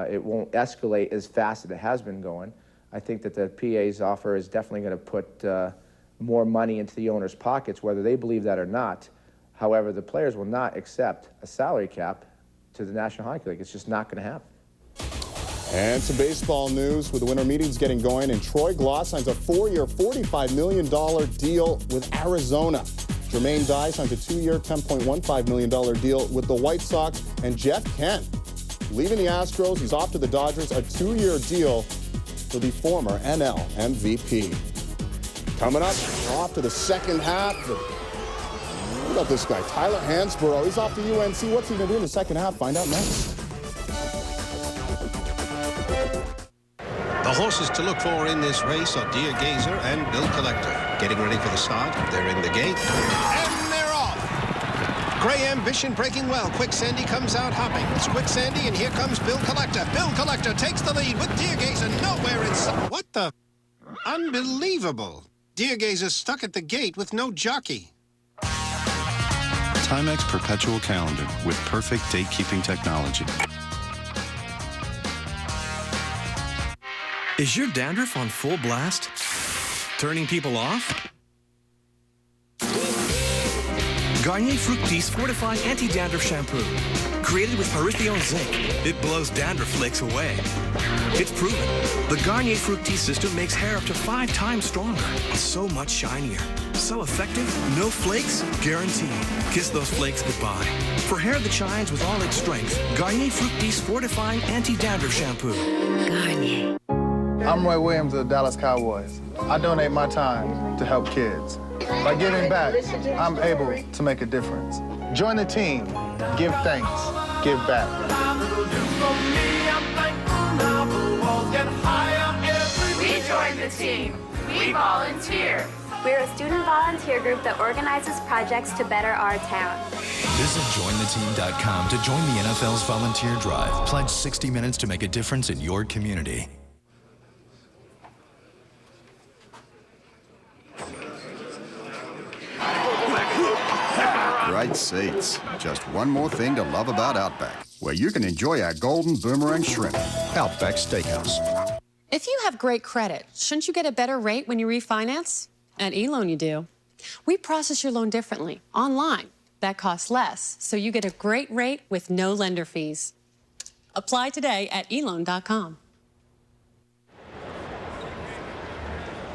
It won't escalate as fast as it has been going. I think that the PA's offer is definitely going to put more money into the owners' pockets, whether they believe that or not. However, the players will not accept a salary cap to the National Hockey League. It's just not going to happen. And to baseball news, with the winter meetings getting going, and Troy Glaus signs a 4-year, $45 million deal with Arizona. Jermaine Dye signs a 2-year, $10.15 million deal with the White Sox. And Jeff Kent, leaving the Astros, he's off to the Dodgers, a 2-year deal for the former NL MVP. Coming up, off to the second half. What about this guy, Tyler Hansbrough? He's off to UNC. What's he going to do in the second half? Find out next. The horses to look for in this race are Deer Gazer and Bill Collector. Getting ready for the start. They're in the gate. And they're off. Gray Ambition breaking well. Quick Sandy comes out hopping. It's Quick Sandy, and here comes Bill Collector. Bill Collector takes the lead with Deer Gazer nowhere in sight. What the? Unbelievable. Deer Gazer stuck at the gate with no jockey. Timex Perpetual Calendar with perfect date-keeping technology. Is your dandruff on full blast? Turning people off? Garnier Fructis Fortified Anti-Dandruff Shampoo. Created with Parithion Zinc, it blows dandruff flakes away. It's proven. The Garnier Fructis system makes hair up to 5 times stronger. So much shinier. So effective, no flakes, guaranteed. Kiss those flakes goodbye. For hair that shines with all its strength, Garnier Fructis Fortified Anti-Dandruff Shampoo. Garnier. I'm Roy Williams of the Dallas Cowboys. I donate my time to help kids. By giving back, I'm able to make a difference. Join the team. Give thanks. Give back. We join the team. We volunteer. We're a student volunteer group that organizes projects to better our town. Visit jointheteam.com to join the NFL's volunteer drive. Pledge 60 minutes to make a difference in your community. Great seats. Just one more thing to love about Outback, where you can enjoy our golden boomerang shrimp. Outback Steakhouse. If you have great credit, shouldn't you get a better rate when you refinance? At eLoan you do. We process your loan differently, online. That costs less, so you get a great rate with no lender fees. Apply today at eLoan.com.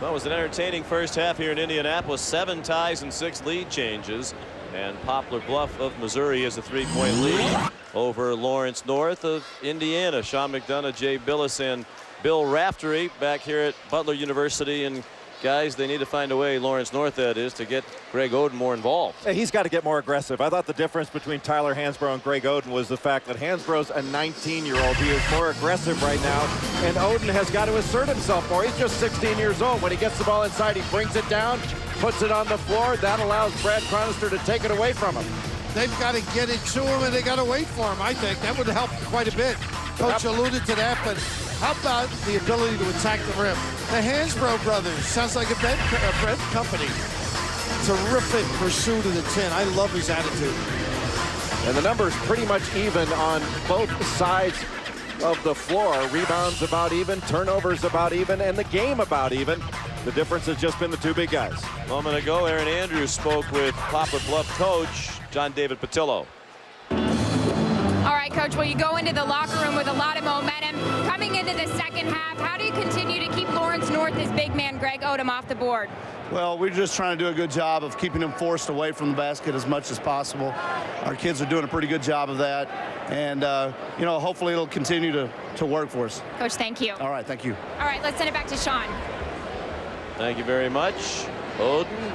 Well, it was an entertaining first half here in Indianapolis. 7 ties and 6 lead changes. And Poplar Bluff of Missouri is a 3-point lead over Lawrence North of Indiana. Sean McDonough, Jay Billis, and Bill Raftery back here at Butler University. And guys, they need to find a way, Lawrence North that is, to get Greg Oden more involved. He's got to get more aggressive. I thought the difference between Tyler Hansbrough and Greg Oden was the fact that Hansbrough's a 19-year-old. He is more aggressive right now, and Oden has got to assert himself more. He's just 16 years old. When he gets the ball inside, he brings it down, puts it on the floor. That allows Brad Chronister to take it away from him. They've got to get it to him, and they got to wait for him, I think. That would help quite a bit. Coach alluded to that, but how about the ability to attack the rim? The Hansbrough brothers, sounds like a bread company. Terrific pursuit of the 10. I love his attitude. And the numbers pretty much even on both sides of the floor. Rebounds about even, turnovers about even, and the game about even. The difference has just been the 2 big guys. A moment ago, Aaron Andrews spoke with Poplar Bluff coach John David Patillo. All right, Coach, well, you go into the locker room with a lot of momentum. Coming into the second half, how do you continue to keep Lawrence North's big man, Greg Oden, off the board? Well, we're just trying to do a good job of keeping them forced away from the basket as much as possible. Our kids are doing a pretty good job of that. And, you know, hopefully it'll continue to work for us. Coach, thank you. All right, thank you. All right, let's send it back to Sean. Thank you very much. Oden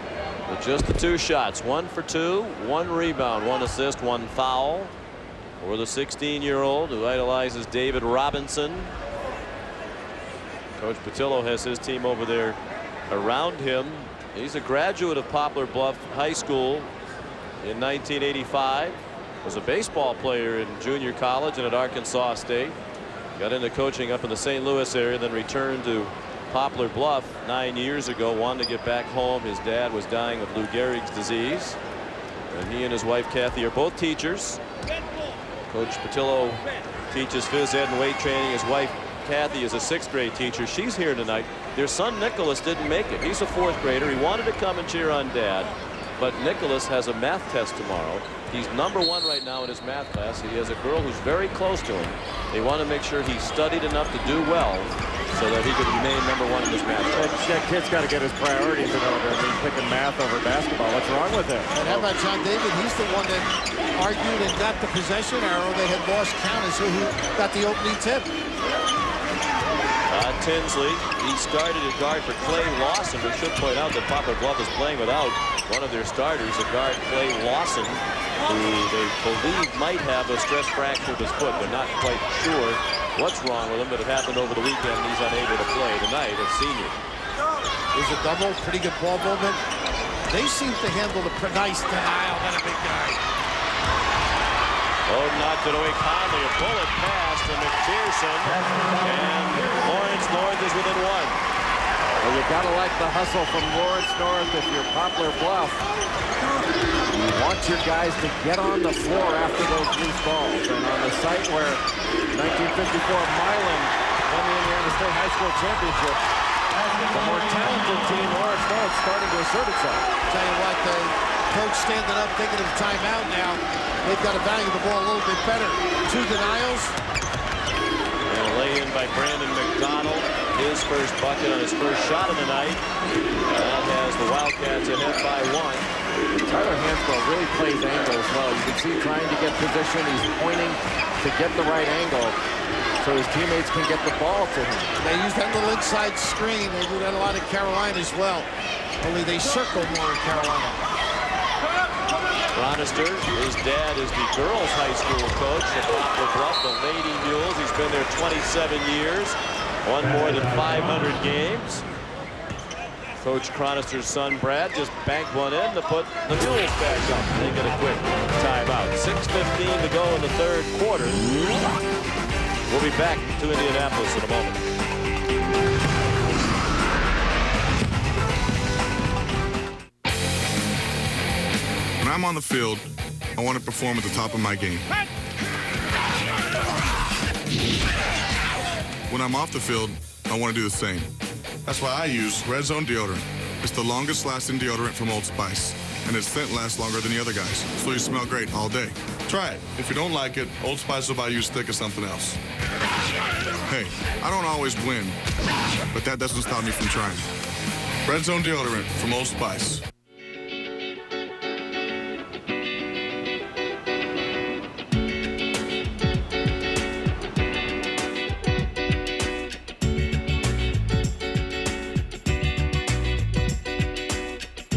with just the 2 shots. 1 for 2, 1 rebound, 1 assist, 1 foul. For the 16-year-old who idolizes David Robinson. Coach Patillo has his team over there around him. He's a graduate of Poplar Bluff High School in 1985. Was a baseball player in junior college and at Arkansas State. Got into coaching up in the St. Louis area, then returned to Poplar Bluff 9 years ago. Wanted to get back home. His dad was dying of Lou Gehrig's disease. And he and his wife Kathy are both teachers. Coach Patillo teaches phys ed and weight training. His wife Kathy is a 6th grade teacher. She's here tonight. Their son Nicholas didn't make it. He's a 4th grader. He wanted to come and cheer on Dad. But Nicholas has a math test tomorrow. He's #1 right now in his math class. He has a girl who's very close to him. They want to make sure he studied enough to do well so that he could remain #1 in his math class. That kid's got to get his priorities in order. I mean, picking math over basketball. What's wrong with him? And how about John David? He's the one that argued and got the possession arrow. They had lost count, and so he got the opening tip. Tinsley, he started at guard for Clay Lawson. We should point out that Poplar Bluff is playing without one of their starters, a guard, Clay Lawson, who they believe might have a stress fracture of his foot. They're not quite sure what's wrong with him, but it happened over the weekend. He's unable to play tonight as senior. There's a double, pretty good ball movement. They seem to handle the nice denial. That a big guy. Oden knocked it away. Conley, a bullet pass to McPherson, and Lawrence North is within 1. Well, you got to like the hustle from Lawrence North if you're Poplar Bluff. You want your guys to get on the floor after those loose balls. And on the site where 1954 Milan won the Indiana State High School Championship, the more talented team, Lawrence North, starting to assert itself. Tell you what, the coach standing up, thinking of timeout now. They've got to value the ball a little bit better. 2 denials. And a lay-in by Brandon McDonald. His first bucket on his first shot of the night. That has the Wildcats ahead by 1. Tyler Hansbrough really plays angles well. You can see trying to get position. He's pointing to get the right angle so his teammates can get the ball to him. They use that little inside screen. They do that a lot in Carolina as well. Only they circle more in Carolina. Cronister, his dad is the girls' high school coach at Poplar Bluff, the Lady Mules. He's been there 27 years, won more than 500 games. Coach Cronister's son, Brad, just banked one in to put the Mules back up. They get a quick timeout. 6:15 to go in the third quarter. We'll be back to Indianapolis in a moment. When I'm on the field, I want to perform at the top of my game. When I'm off the field, I want to do the same. That's why I use Red Zone deodorant. It's the longest lasting deodorant from Old Spice, and its scent lasts longer than the other guys, so you smell great all day. Try it. If you don't like it, Old Spice will buy you a stick of something else. Hey, I don't always win, but that doesn't stop me from trying. Red Zone deodorant from Old Spice.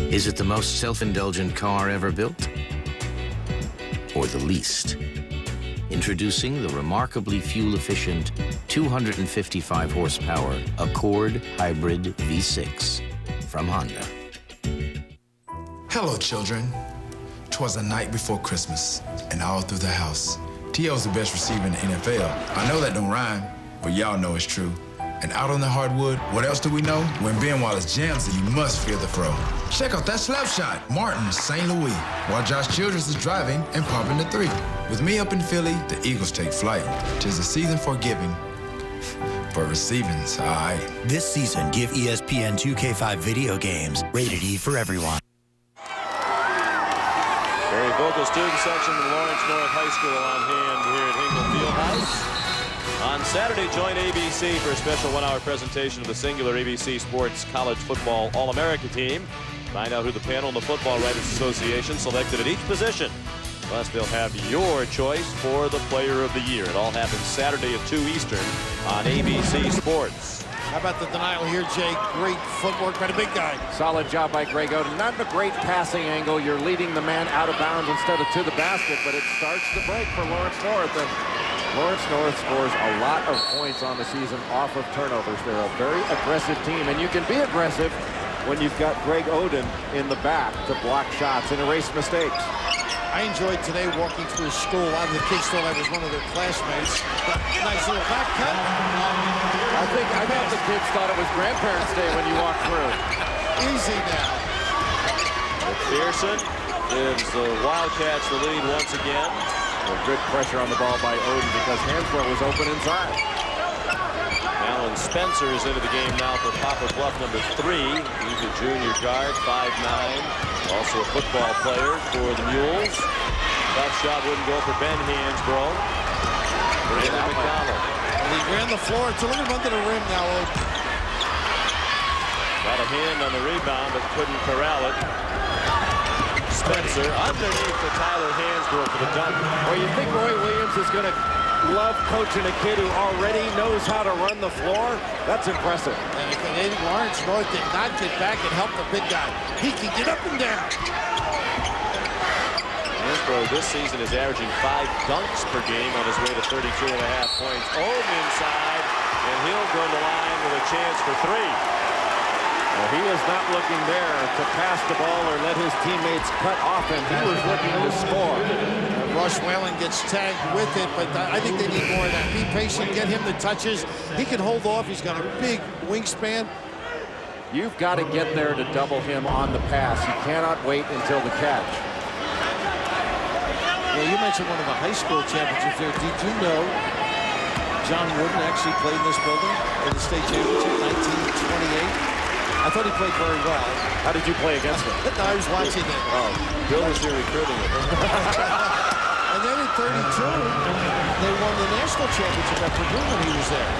Is it the most self-indulgent car ever built? Or the least? Introducing the remarkably fuel-efficient 255 horsepower Accord Hybrid V6 from Honda. Hello, children. 'Twas a night before Christmas, and all through the house, T.O.'s the best receiver in the NFL. I know that don't rhyme, but y'all know it's true. And out on the hardwood, what else do we know? When Ben Wallace jams it, you must fear the throw. Check out that slap shot, Martin, St. Louis, while Josh Childress is driving and popping the 3. With me up in Philly, the Eagles take flight. 'Tis the season for giving, but receiving's all right. This season, give ESPN 2K5 video games, rated E for everyone. Very vocal student section from Lawrence North High School on hand here at Hinkle Fieldhouse. On Saturday, join ABC for a special 1-hour presentation of the singular ABC Sports College Football All-America team. Find out who the panel in the Football Writers Association selected at each position. Plus, they'll have your choice for the Player of the Year. It all happens Saturday at 2 Eastern on ABC Sports. How about the denial here, Jay? Great footwork by the big guy. Solid job by Greg Oden. Not a great passing angle. You're leading the man out of bounds instead of to the basket, but it starts the break for Lawrence North. And Lawrence North scores a lot of points on the season off of turnovers. They're a very aggressive team, and you can be aggressive when you've got Greg Oden in the back to block shots and erase mistakes. I enjoyed today walking through school. A lot of the kids thought I was one of their classmates. Nice little back cut. I thought the kids thought it was Grandparents' Day when you walked through. Easy now. McPherson gives the Wildcats the lead once again. Good pressure on the ball by Oden because Hansbrough was open inside. Allen Spencer is into the game now for Poplar Bluff, number 3. He's a junior guard, 5'9", also a football player for the Mules. That shot wouldn't go for Ben Hansbrough. Brandon McDonald. And he ran the floor. It's a little under the rim now, Oden. Got a hand on the rebound, but couldn't corral it. Spencer underneath to Tyler Hansbrough for the dunk. Well, you think Roy Williams is going to love coaching a kid who already knows how to run the floor? That's impressive. And Lawrence North did not get back and help the big guy. He can get up and down. Hansbrough this season is averaging 5 dunks per game on his way to 32.5 points. Oden inside, and he'll go to the line with a chance for 3. Well, he was not looking there to pass the ball or let his teammates cut off him. He was looking to score. Rush Whalen gets tagged with it, but I think they need more of that. Be patient, get him the touches. He can hold off. He's got a big wingspan. You've got to get there to double him on the pass. You cannot wait until the catch. Well, you mentioned one of the high school championships there. Did you know John Wooden actually played in this building in the state championship, 1928? I thought he played very well. How did you play against him? No, I was watching it. Oh, Bill was here recruiting him. And then in 32, they won the national championship at Purdue when he was there.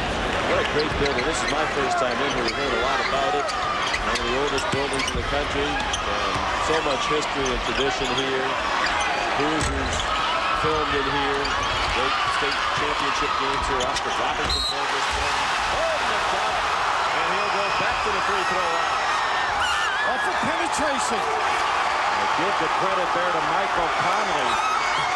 What a great building. This is my first time in here. We've heard a lot about it. One of the oldest buildings in the country. And so much history and tradition here. Hoosiers filmed in here. Great state championship games here. Oscar Robertson played this one. Oh, the dunk. And he'll go back to the free throw line. Off of penetration. Give the credit there to Michael Conley,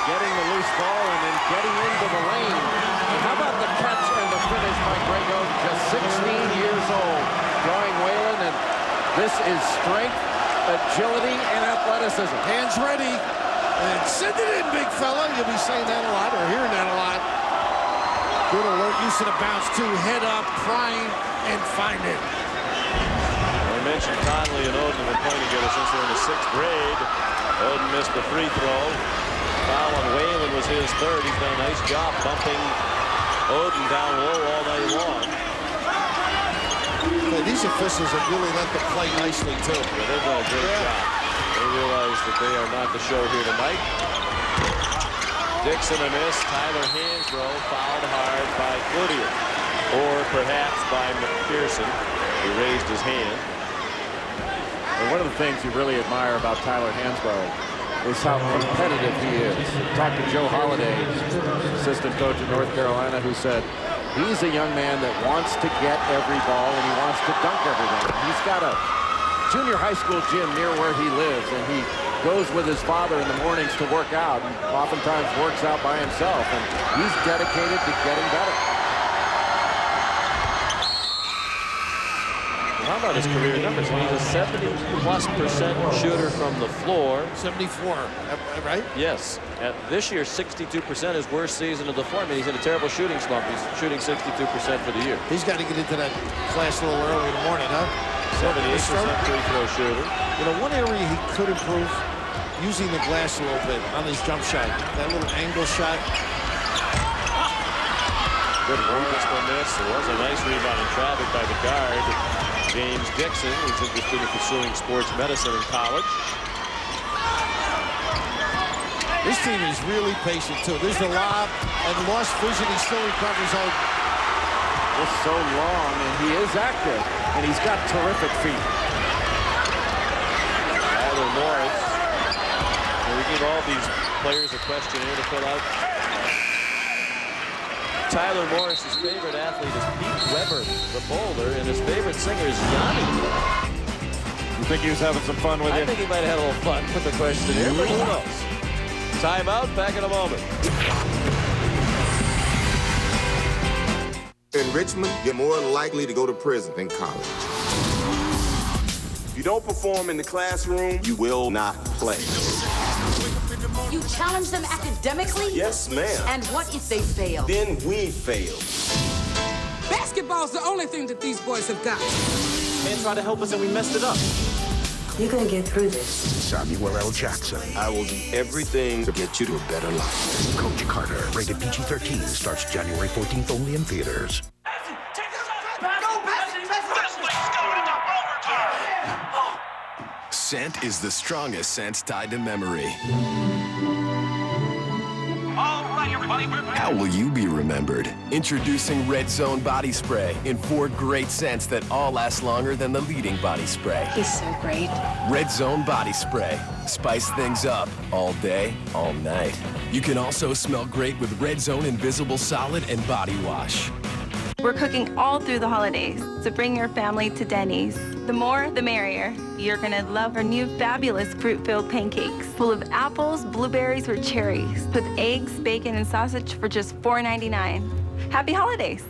getting the loose ball and then getting into the lane. And how about the catch and the finish by Greg Oden, just 16 years old, drawing Whalen, and this is strength, agility, and athleticism. Hands ready. And send it in, big fella. You'll be saying that a lot or hearing that a lot. Good alert, use of the bounce, too. Head up, prying, and find it. I mentioned Conley and Oden have been playing together since they're in the 6th grade. Oden missed the free throw. Foul on Whalen was his 3rd. He's done a nice job bumping Oden down low all night long. Well, these officials have really let them play nicely, too. Yeah, they've done a great job. They realize that they are not the show here tonight. Dixon a miss. Tyler Hansbrough fouled hard by Cloutier. Or perhaps by McPherson. He raised his hand. And one of the things you really admire about Tyler Hansbrough is how competitive he is. Talked to Joe Holliday, assistant coach in North Carolina, who said he's a young man that wants to get every ball and he wants to dunk everything. He's got a junior high school gym near where he lives, and he goes with his father in the mornings to work out and oftentimes works out by himself, and he's dedicated to getting better. How about his career numbers? He's a 70+% shooter from the floor. 74, right? Yes. This year, 62%, his worst season of the floor. I mean, he's in a terrible shooting slump. He's shooting 62% for the year. He's got to get into that class a little early in the morning, huh? 78% free throw shooter. You know, one area he could improve, using the glass a little bit on his jump shot. That little angle shot. Good Roberts on this. There was a nice rebound in traffic by the guard, James Dixon, who's interested in pursuing sports medicine in college. This team is really patient, too. There's the lob, and lost vision. He still recovers on. It's so long, and he is active, and he's got terrific feet. Tyler Morris. Can we give all these players a questionnaire to fill out? Tyler Morris's favorite athlete is Pete Weber, the bowler, and his favorite singer is Yanni. You think he was having some fun with you? I think he might have had a little fun with the questionnaire, but who knows? Timeout, back in a moment. In Richmond, you're more likely to go to prison than college. If you don't perform in the classroom, you will not play. You challenge them academically? Yes, ma'am. And what if they fail? Then we fail. Basketball's the only thing that these boys have got. Man tried to help us and we messed it up. You're gonna get through this. Samuel L. Jackson. I will do everything to get you to a better life. Coach Carter. Rated PG-13. Starts January 14th only in theaters. scent is the strongest scent tied to memory. All right, everybody, we're back. How will you be remembered? Introducing Red Zone Body Spray in 4 great scents that all last longer than the leading body spray. He's so great. Red Zone Body Spray. Spice things up all day, all night. You can also smell great with Red Zone Invisible Solid and Body Wash. We're cooking all through the holidays, so bring your family to Denny's. The more, the merrier. You're gonna love our new fabulous fruit-filled pancakes, full of apples, blueberries, or cherries, with eggs, bacon, and sausage for just $4.99. Happy holidays!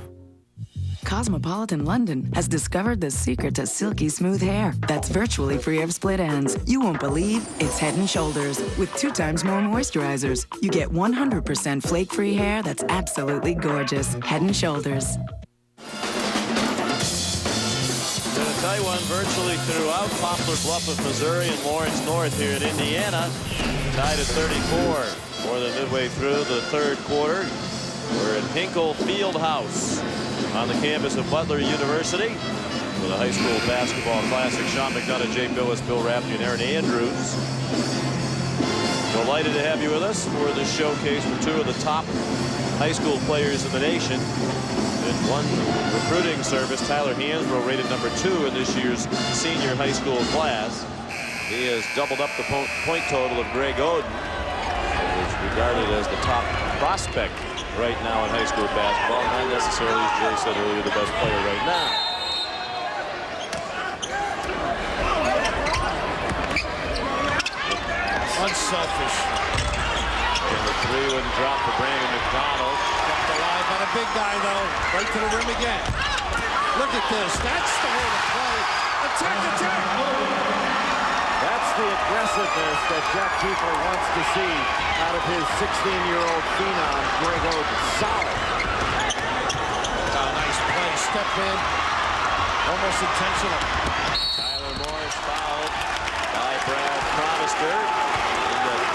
Cosmopolitan London has discovered the secret to silky smooth hair that's virtually free of split ends. You won't believe it's Head & Shoulders with 2 times more moisturizers. You get 100% flake-free hair that's absolutely gorgeous. Head & Shoulders. Been a tight one virtually throughout Poplar, Bluff of Missouri and Lawrence North here in Indiana. Tied at 34. More than midway through the 3rd quarter. We're at Hinkle Fieldhouse on the campus of Butler University for the high school basketball classic. Sean McDonough, Jay Billis, Bill Rafferty, and Aaron Andrews. Delighted to have you with us for this showcase for 2 of the top high school players in the nation. In one recruiting service, Tyler Hansbrough rated number 2 in this year's senior high school class. He has doubled up the point total of Greg Oden, who is regarded as the top prospect right now in high school basketball. Not necessarily, as Jay said earlier, the best player right now. Unselfish. And the 3 wouldn't drop for Brandon McDonald. Kept alive by the big guy, though. Right to the rim again. Look at this. That's the way to play. Attack, attack. That's the aggressiveness that Jack Keefer wants to see out of his 16-year-old phenom, Greg Oden. Solid. Nice play. Step in. Almost intentional. Tyler Morris fouled by Brad Cronister.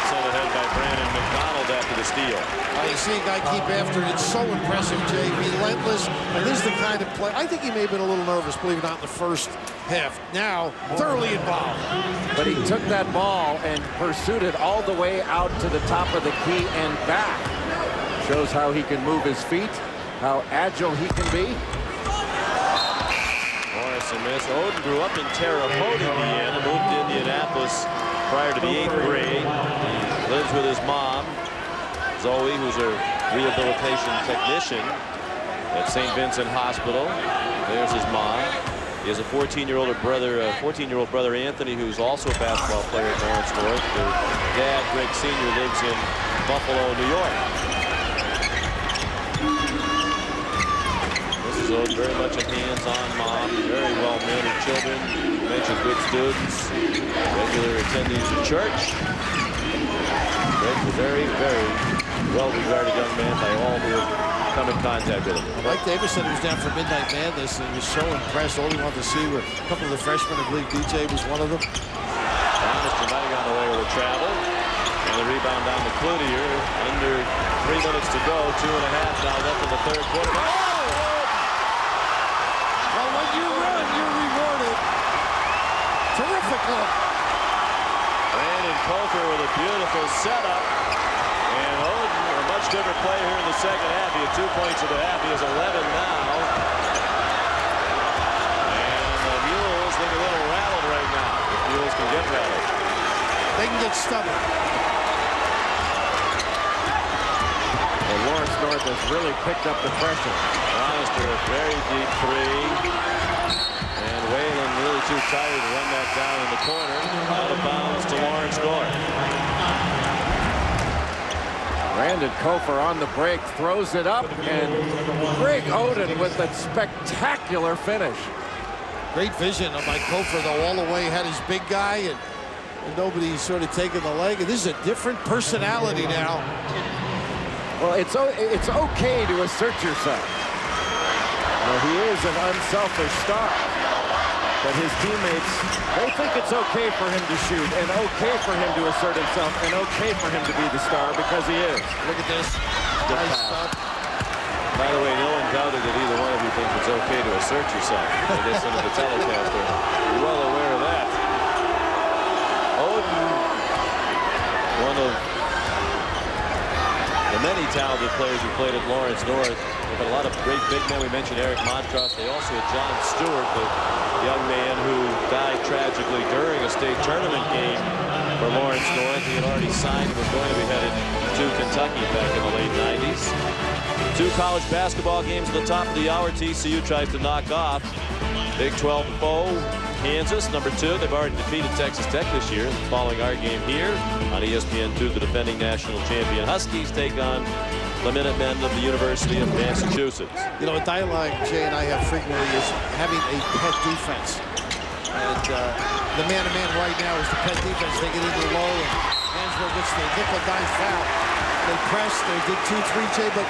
Sent ahead by Brandon McDonald after the steal. You see a guy keep after it. It's so impressive, Jay. Relentless. And this is the kind of play. I think he may have been a little nervous, believe it or not, in the first half. Now, thoroughly involved. But he took that ball and pursued it all the way out to the top of the key and back. Shows how he can move his feet, how agile he can be. Morris and miss. Oden grew up in Terre Haute, Indiana, moved to Indianapolis prior to the 8th grade. He lives with his mom, Zoe, who's a rehabilitation technician at St. Vincent Hospital. There's his mom. He has a 14-year-old brother, Anthony, who's also a basketball player at Lawrence North. Their dad, Greg Sr., lives in Buffalo, New York. Mrs. Oden, very much a hands-on mom, very well-mannered children, mentioned good students, regular attendees at church. Greg's a very, very well-regarded young man by all who have come in contact with him. Mike Davis said he was down for Midnight Madness, and he was so impressed. All he wanted to see were a couple of the freshmen. I believe DJ was one of them. Thomas might have gone away with a travel. And the rebound down to Cloutier. Under 3 minutes to go. 2.5 now left in the 3rd quarter. Oh! Well, when you run, you're rewarded. Terrific look. Brandon Cofer with a beautiful setup. And Oden, a much different player here in the 2nd half. He had 2 points in the half. He has 11 now. And the Mules look a little rattled right now. The Mules can get rattled. They can get stubborn. And Lawrence North has really picked up the pressure. Cronister, a very deep 3. And Whalen really too tired to run that down in the corner. Out of bounds to Lawrence North. Brandon Cofer on the break, throws it up, and Greg Oden with a spectacular finish. Great vision by Cofer, though, all the way. Had his big guy, and nobody's sort of taking the leg. And this is a different personality now. Well, it's okay to assert yourself. Well, he is an unselfish star. But his teammates, they think it's okay for him to shoot and okay for him to assert himself and okay for him to be the star because he is. Look at this. Nice stuff. By the way, no one doubted that either one of you thinks it's okay to assert yourself. I listen to the telecaster. You're well aware of that. Oden, one of the many talented players who played at Lawrence North. They've got a lot of great big men. We mentioned Eric Montross. They also had John Stewart, the young man who died tragically during a state tournament game for Lawrence North. He had already signed and was going to be headed to Kentucky back in the late 90s. 2 college basketball games at the top of the hour. TCU tries to knock off Big 12 foe Kansas, number 2. They've already defeated Texas Tech this year. Following our game here on ESPN2, the defending national champion Huskies take on the Minutemen of the University of Massachusetts. You know, a dialogue Jay and I have frequently is having a pet defense. And the man-to-man right now is the pet defense. They get into low, and Hansbrough gets the nickel-dime foul. They press, they did 2-3, Jay, but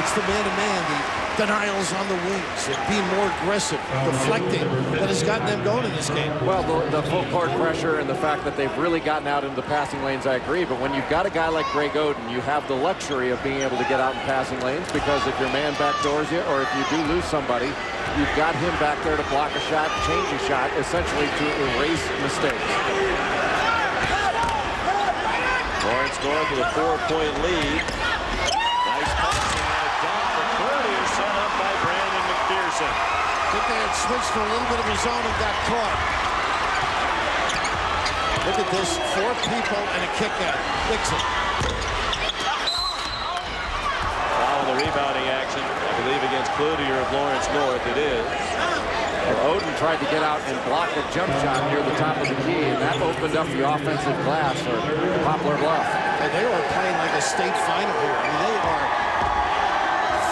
it's the man-to-man, the denials on the wings, and being more aggressive, deflecting, that has gotten them going in this game. Well, the full court pressure and the fact that they've really gotten out into the passing lanes, I agree. But when you've got a guy like Greg Oden, you have the luxury of being able to get out in passing lanes, because if your man backdoors you, or if you do lose somebody, you've got him back there to block a shot, change a shot, essentially to erase mistakes. Lawrence North with a 4-point lead. Nice passing and a dunk for Curry, set up by Brandon McPherson. I think they had switched to a little bit of a zone and got caught. Look at this, 4 people and a kick out. Dixon. Following the rebounding action, I believe against Cloutier of Lawrence North, it is. Well, Oden tried to get out and block a jump shot near the top of the key, and that opened up the offensive glass for Poplar Bluff. And they are playing like a state final here. I mean, they are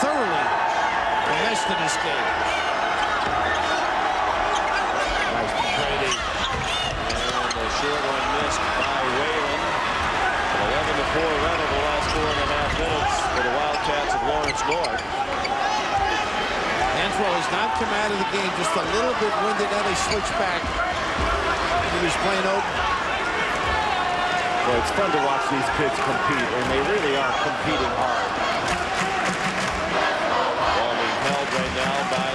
thoroughly enmeshed in this game. Nice Brady. And a short one missed by Whalen. An 11-4 run over the last 4.5 minutes for the Wildcats of Lawrence North. Hansbrough has not come out of the game, just a little bit winded. Now they switch back. He was playing Oden. Well, it's fun to watch these kids compete, and they really are competing hard. Ball being held right now by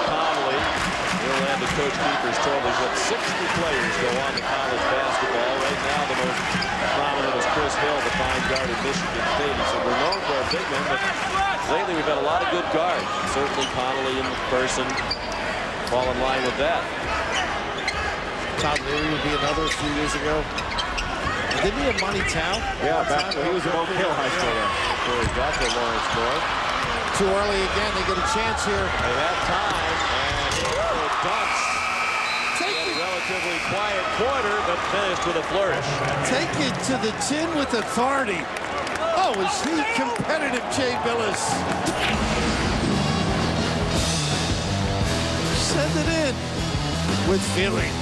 Conley. He'll land the coach keeper's total. He's got 60 players go on to college basketball. Right now, the most prominent is Chris Hill, the fine guard at Michigan State. So we're known for our big men, but lately we've had a lot of good guards. Certainly Conley in person fall in line with that. Todd Leary would be another a few years ago. Didn't he have Monty Tao? Yeah, back when he was at Oak Hill High School. Before he got to Lawrence North. Too early again. They get a chance here. They have time, and Dutch. Take it. Relatively quiet quarter, but finished with a flourish. Take it to the chin with authority. Oh, is he competitive, Jay Billis? Send it in with feeling.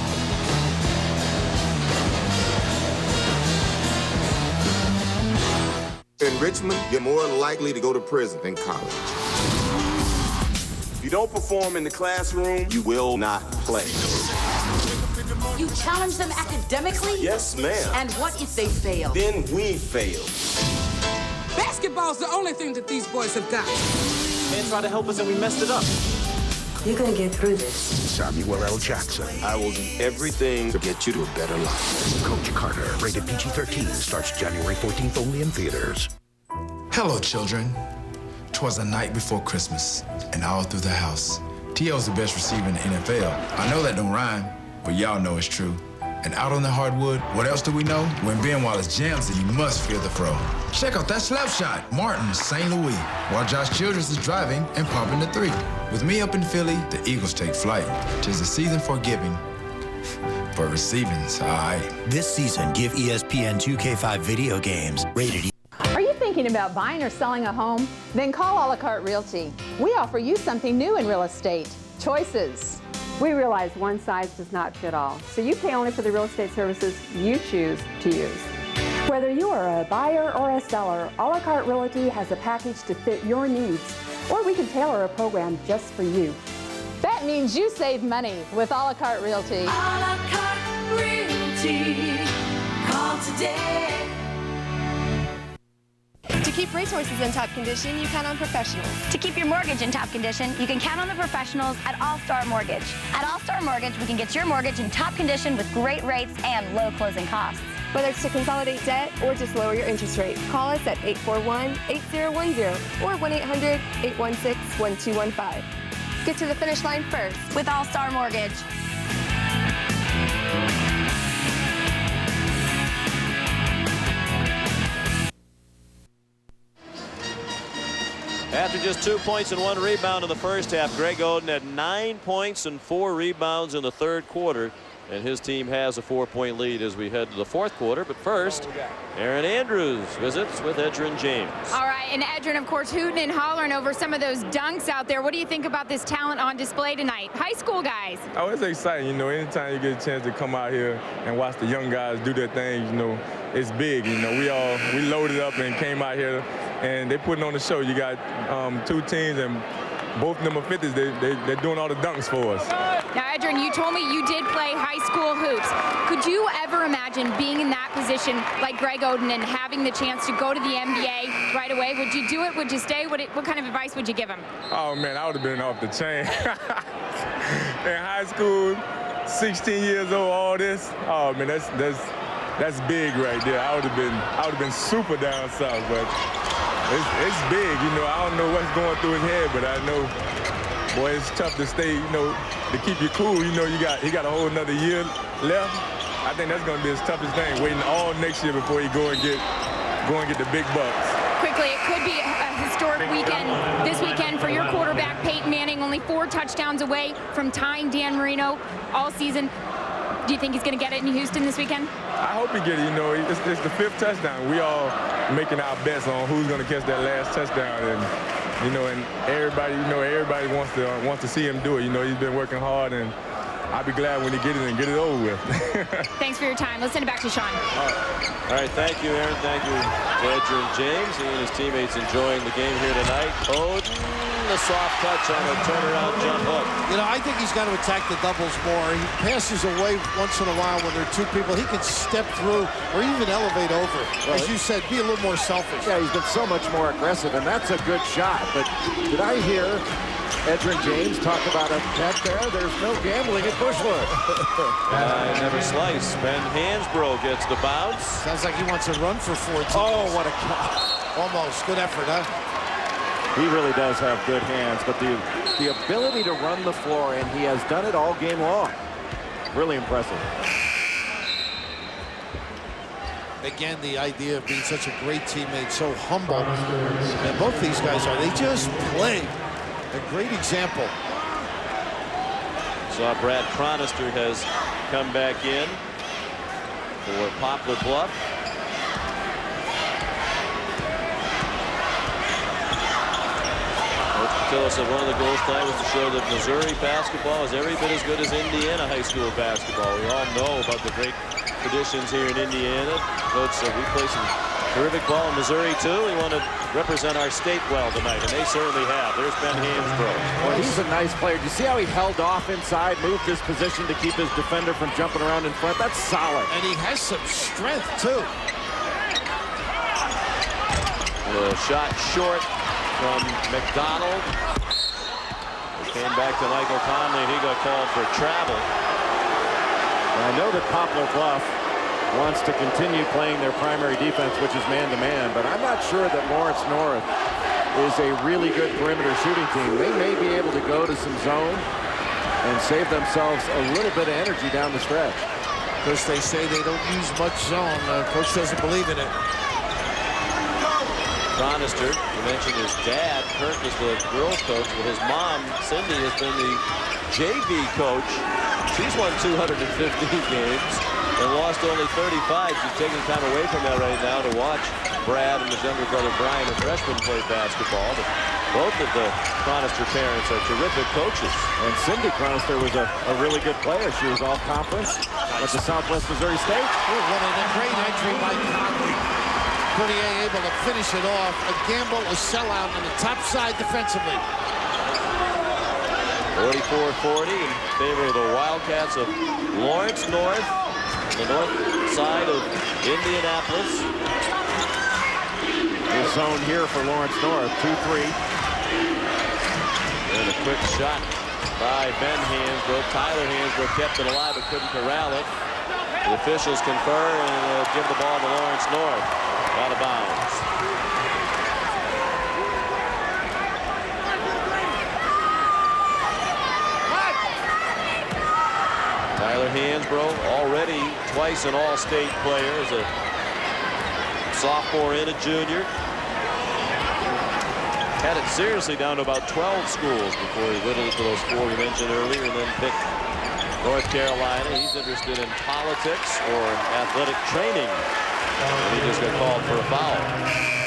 In Richmond, you're more likely to go to prison than college. If you don't perform in the classroom, you will not play. You challenge them academically? Yes, ma'am. And what if they fail? Then we fail. Basketball's the only thing that these boys have got. Man tried to help us and we messed it up. You're gonna get through this. Samuel L. Jackson. I will do everything to get you to a better life. Coach Carter, rated PG-13, starts January 14th only in theaters. Hello, children. 'Twas the night before Christmas, and all through the house. T.O.'s the best receiver in the NFL. I know that don't rhyme, but y'all know it's true. And out on the hardwood, what else do we know? When Ben Wallace jams it, you must fear the throw. Check out that slap shot, Martin, St. Louis, while Josh Childress is driving and popping the 3. With me up in Philly, the Eagles take flight. 'Tis the season for giving, but receiving's all right. This season, give ESPN 2K5 video games rated E. Are you thinking about buying or selling a home? Then call A La Carte Realty. We offer you something new in real estate, choices. We realize one size does not fit all, so you pay only for the real estate services you choose to use. Whether you are a buyer or a seller, A La Carte Realty has a package to fit your needs, or we can tailor a program just for you. That means you save money with A La Carte Realty. A La Carte Realty. Call today. To keep racehorses in top condition, you count on professionals. To keep your mortgage in top condition, you can count on the professionals at All-Star Mortgage. At All-Star Mortgage, we can get your mortgage in top condition with great rates and low closing costs. Whether it's to consolidate debt or just lower your interest rate, call us at 841-8010 or 1-800-816-1215. Get to the finish line first with All-Star Mortgage. After just 2 points and 1 rebound in the first half, Greg Oden had 9 points and 4 rebounds in the third quarter. And his team has a 4-point lead as we head to the fourth quarter. But first, Erin Andrews visits with Edgerrin James. All right, and Edgerrin, of course, hooting and hollering over some of those dunks out there. What do you think about this talent on display tonight? High school guys. Oh, it's exciting. You know, anytime you get a chance to come out here and watch the young guys do their thing, you know, it's big. You know, we loaded up and came out here, and they're putting on the show. You got 2 teams, and both of them are 50s. They're doing all the dunks for us. Now, Edgerrin, you told me you did play high school hoops. Could you ever imagine being in that position like Greg Oden and having the chance to go to the NBA right away? Would you do it? Would you stay? What kind of advice would you give him? Oh, man, I would have been off the chain. In high school, 16 years old, all this. Oh, man, that's big right there. I would have been super down south, but it's big. You know, I don't know what's going through his head, but I know, boy, it's tough to stay, you know, to keep you cool. You know, he got a whole another year left. I think that's going to be his toughest thing, waiting all next year before he go and get the big bucks. Quickly, it could be a historic weekend this weekend for your quarterback, Peyton Manning, only 4 touchdowns away from tying Dan Marino all season. Do you think he's going to get it in Houston this weekend? I hope he get it. You know, it's the 5th touchdown. We all making our bets on who's going to catch that last touchdown, and you know, and everybody wants to see him do it. You know, he's been working hard, and I'll be glad when he get it and get it over with. Thanks for your time. Let's send it back to Sean. All right, thank you, Erin. Thank you to Edgerrin James. He and his teammates enjoying the game here tonight. Oden, the soft touch on a turnaround jump hook. You know, I think he's got to attack the doubles more. He passes away once in a while when there are 2 people. He can step through or even elevate over. Well, as you said, be a little more selfish. Yeah, he's been so much more aggressive, and that's a good shot. But did I hear Edgerrin James talk about a bet there? There's no gambling at Bushwood. I never slice. Ben Hansbrough gets the bounce. Sounds like he wants to run for 14. Oh, what a catch. Almost. Good effort, huh? He really does have good hands, but the ability to run the floor, and he has done it all game long. Really impressive. Again, the idea of being such a great teammate, so humble. And both these guys are. They just play. A great example. So Brad Cronister has come back in for Poplar Bluff. Coach Patillo said one of the goals tonight was to show that Missouri basketball is every bit as good as Indiana high school basketball. We all know about the great traditions here in Indiana. Coach said we play some terrific ball in Missouri, too. We want to represent our state well tonight, and they certainly have. There's Ben Hansbrough. Well, he's a nice player. Do you see how he held off inside, moved his position to keep his defender from jumping around in front? That's solid. And he has some strength, too. A shot short from McDonald. It came back to Michael Conley, and he got called for travel. And I know that Poplar Bluff wants to continue playing their primary defense, which is man-to-man, but I'm not sure that Lawrence North is a really good perimeter shooting team. They may be able to go to some zone and save themselves a little bit of energy down the stretch. Because they say they don't use much zone. Coach doesn't believe in it. Cronister, you mentioned his dad, Kirk, is the girls coach, but his mom, Cindy, has been the JV coach. She's won 215 games and lost only 35. She's taking time away from that right now to watch Brad and his younger brother Brian, a freshman, play basketball. But both of the Cronister parents are terrific coaches. And Cindy Cronister was a really good player. She was all conference at the Southwest Missouri State. What a great entry by Conley. Courtier able to finish it off. A gamble, a sellout on the top side defensively. 44-40 in favor of the Wildcats of Lawrence North on the north side of Indianapolis. The zone here for Lawrence North, 2-3. And a quick shot by Ben Hansbrough. Tyler Hansbrough kept it alive but couldn't corral it. The officials confer and give the ball to Lawrence North. Out of bounds. Tyler Hansbrough, already twice an All-State player, as a sophomore and a junior. Had it seriously down to about 12 schools before he whittled it to those 4 we mentioned earlier, and then picked North Carolina. He's interested in politics or athletic training. And he just got called for a foul.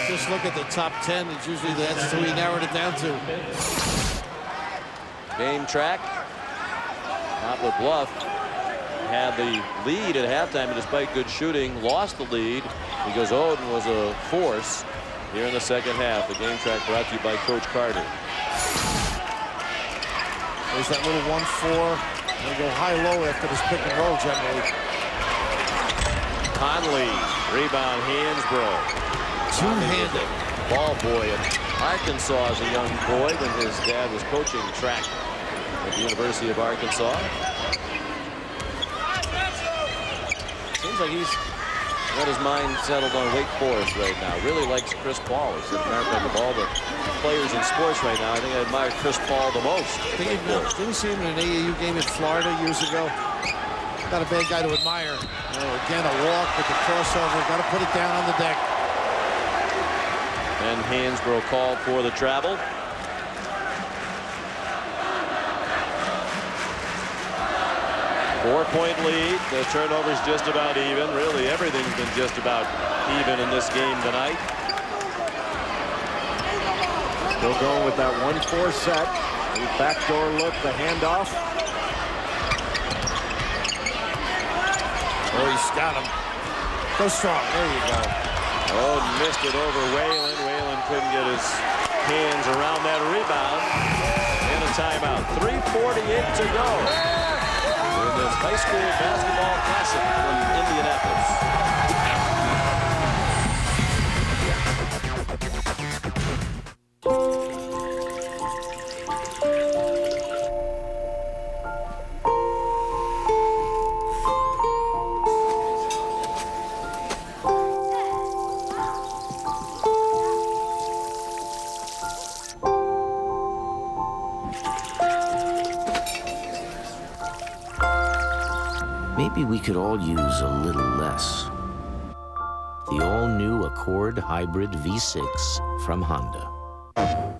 Just look at the top 10. It's usually that's who he narrowed it down to. Game track. Poplar Bluff had the lead at halftime, and despite good shooting, lost the lead because Oden was a force here in the second half. The game track brought to you by Coach Carter. There's that little 1-4. They go high-low after this pick and roll generally. Conley, rebound, Hansbrough. Two-handed. Ball boy at Arkansas as a young boy when his dad was coaching track at the University of Arkansas. Seems like he's got his mind settled on Wake Forest right now. Really likes Chris Paul. He's admired of all the players in sports right now. I think I admire Chris Paul the most. Didn't you see him in an AAU game in Florida years ago? Not a bad guy to admire. You know, again, a walk with the crossover. Got to put it down on the deck. And Hansbrough called for the travel. Four-point lead. The turnover's just about even. Really, everything's been just about even in this game tonight. Still going with that 1-4 set. The backdoor look, the handoff. Oh, he's got him. Go strong. There you go. Oh, missed it over Whalen. Whalen couldn't get his hands around that rebound. And a timeout. 3:48 to go in this high school basketball classic from Indianapolis. Maybe we could all use a little less. The all-new Accord Hybrid V6 from Honda.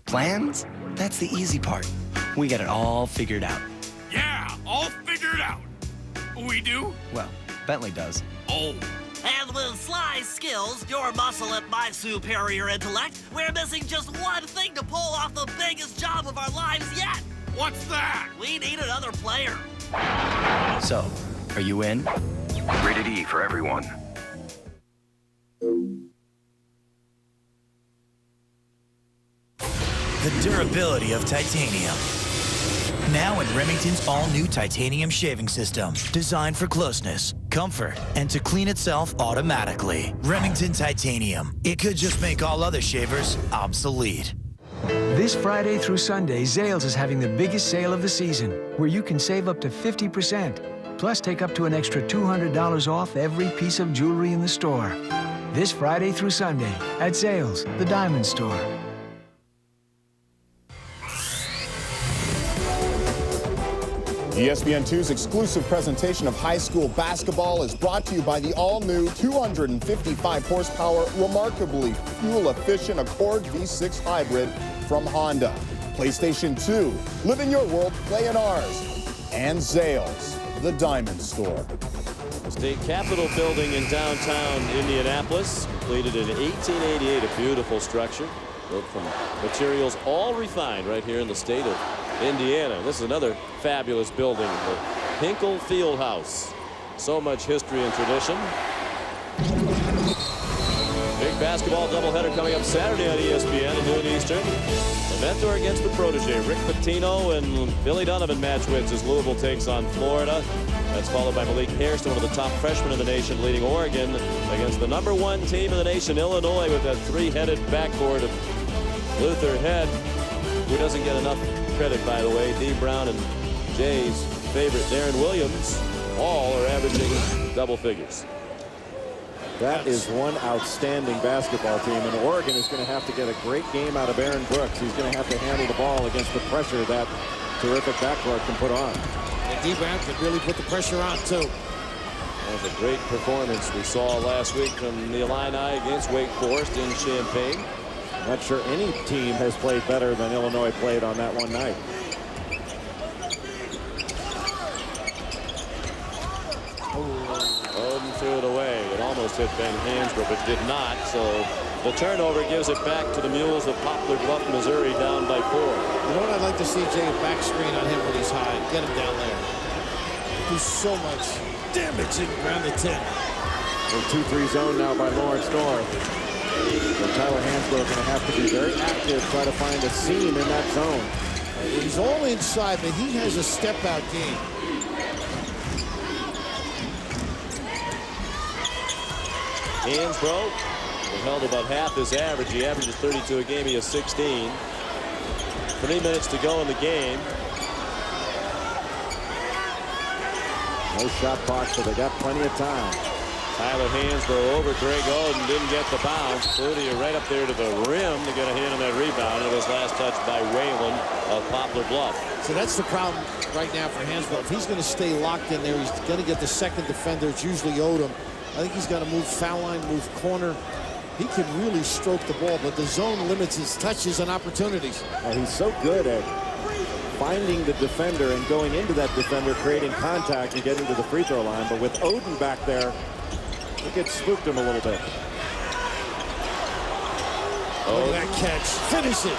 Plans? That's the easy part. We got it all figured out. Yeah, all figured out. We do? Well, Bentley does. Oh. And with Sly's skills, your muscle, and my superior intellect, we're missing just one thing to pull off the biggest job of our lives yet. What's that? We need another player. So, are you in? Rated E for everyone. The durability of titanium. Now in Remington's all-new titanium shaving system. Designed for closeness, comfort, and to clean itself automatically. Remington Titanium. It could just make all other shavers obsolete. This Friday through Sunday, Zales is having the biggest sale of the season, where you can save up to 50%, plus take up to an extra $200 off every piece of jewelry in the store. This Friday through Sunday at Zales, the Diamond Store. ESPN2's exclusive presentation of high school basketball is brought to you by the all-new 255 horsepower, remarkably fuel-efficient Accord V6 Hybrid from Honda. PlayStation 2, live in your world, play in ours. And Zales, the Diamond Store. The State Capitol building in downtown Indianapolis, completed in 1888, a beautiful structure built from materials all refined right here in the state of Indiana. This is another fabulous building, the Hinkle Fieldhouse. So much history and tradition. Big basketball doubleheader coming up Saturday on ESPN at noon Eastern. The mentor against the protege. Rick Pitino and Billy Donovan match wins as Louisville takes on Florida. That's followed by Malik Hairston, one of the top freshmen in the nation, leading Oregon against the #1 team in the nation, Illinois, with that three-headed backcourt of Luther Head, who doesn't get enough credit, by the way. Dee Brown and Jay's favorite, Darren Williams, all are averaging double figures. That is one outstanding basketball team, and Oregon is going to have to get a great game out of Aaron Brooks. He's going to have to handle the ball against the pressure that terrific backcourt can put on. And D-Brown can really put the pressure on, too. That was a great performance we saw last week from the Illini against Wake Forest in Champaign. Not sure any team has played better than Illinois played on that one night. Oden threw it away. It almost hit Ben Hansbrough, but did not. So the turnover gives it back to the Mules of Poplar Bluff, Missouri, down by 4. You know what I'd like to see, Jay? A back screen on him when he's high. Get him down there. Do so much damage around the 10. The 2-3 zone now by Lawrence North. So Tyler Hansbrough is going to have to be very active, try to find a seam in that zone. He's all inside, but he has a step-out game. Hansbrough held about half his average. He averages 32 a game. He has 16. 3 minutes to go in the game. No shot clock, so they got plenty of time. Tyler Hansbrough over Greg Oden, didn't get the bounce. Flew right up there to the rim to get a hand on that rebound. It was last touched by Whalen of Poplar Bluff. So that's the problem right now for Hansbrough. If he's going to stay locked in there, he's going to get the second defender. It's usually Odom. I think he's got to move foul line, move corner. He can really stroke the ball, but the zone limits his touches and opportunities. Well, he's so good at finding the defender and going into that defender, creating contact and getting to the free throw line. But with Oden back there, it gets spooked him a little bit. Look at that catch. Finish it.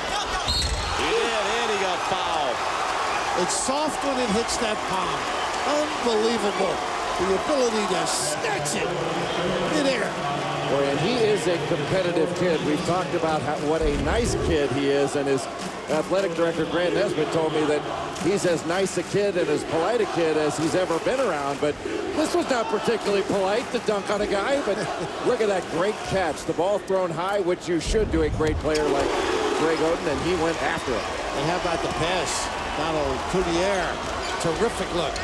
He did, and he got fouled. It's soft when it hits that palm. Unbelievable. The ability to snatch it midair. Boy, and he is a competitive kid. We've talked about what a nice kid he is, and his athletic director, Grant Nesbitt, told me that he's as nice a kid and as polite a kid as he's ever been around. But this was not particularly polite to dunk on a guy, but look at that great catch. The ball thrown high, which you should do a great player like Greg Oden, and he went after it. And how about the pass? Donald Coutier. Terrific look.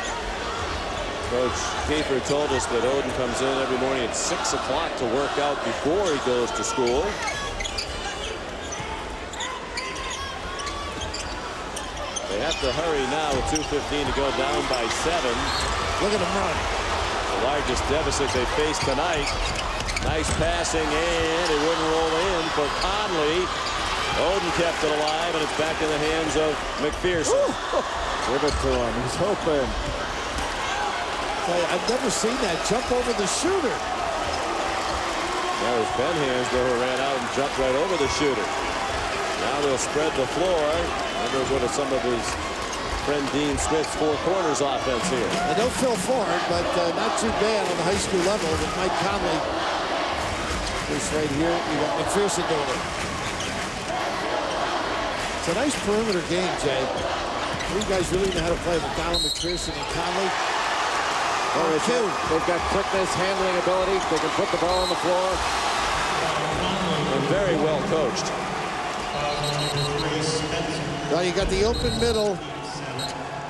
Coach Kiefer told us that Oden comes in every morning at 6 o'clock to work out before he goes to school. They have to hurry now with 2:15 to go, down by 7. Look at him run. The largest deficit they face tonight. Nice passing, and it wouldn't roll in for Conley. Oden kept it alive, and it's back in the hands of McPherson. Give it to him. He's hoping. I've never seen that jump over the shooter. That was Ben Hansbrough who ran out and jumped right over the shooter. Now they'll spread the floor. They'll go to some of his friend Dean Smith's four corners offense here. And don't feel for it, but not too bad on the high school level with Mike Conley. This right here, you got McPherson doing it. It's a nice perimeter game, Jay. You guys really know how to play with Donald McPherson and Conley. Well, they've got quickness, handling ability. They can put the ball on the floor. And very well coached. Well, you got the open middle,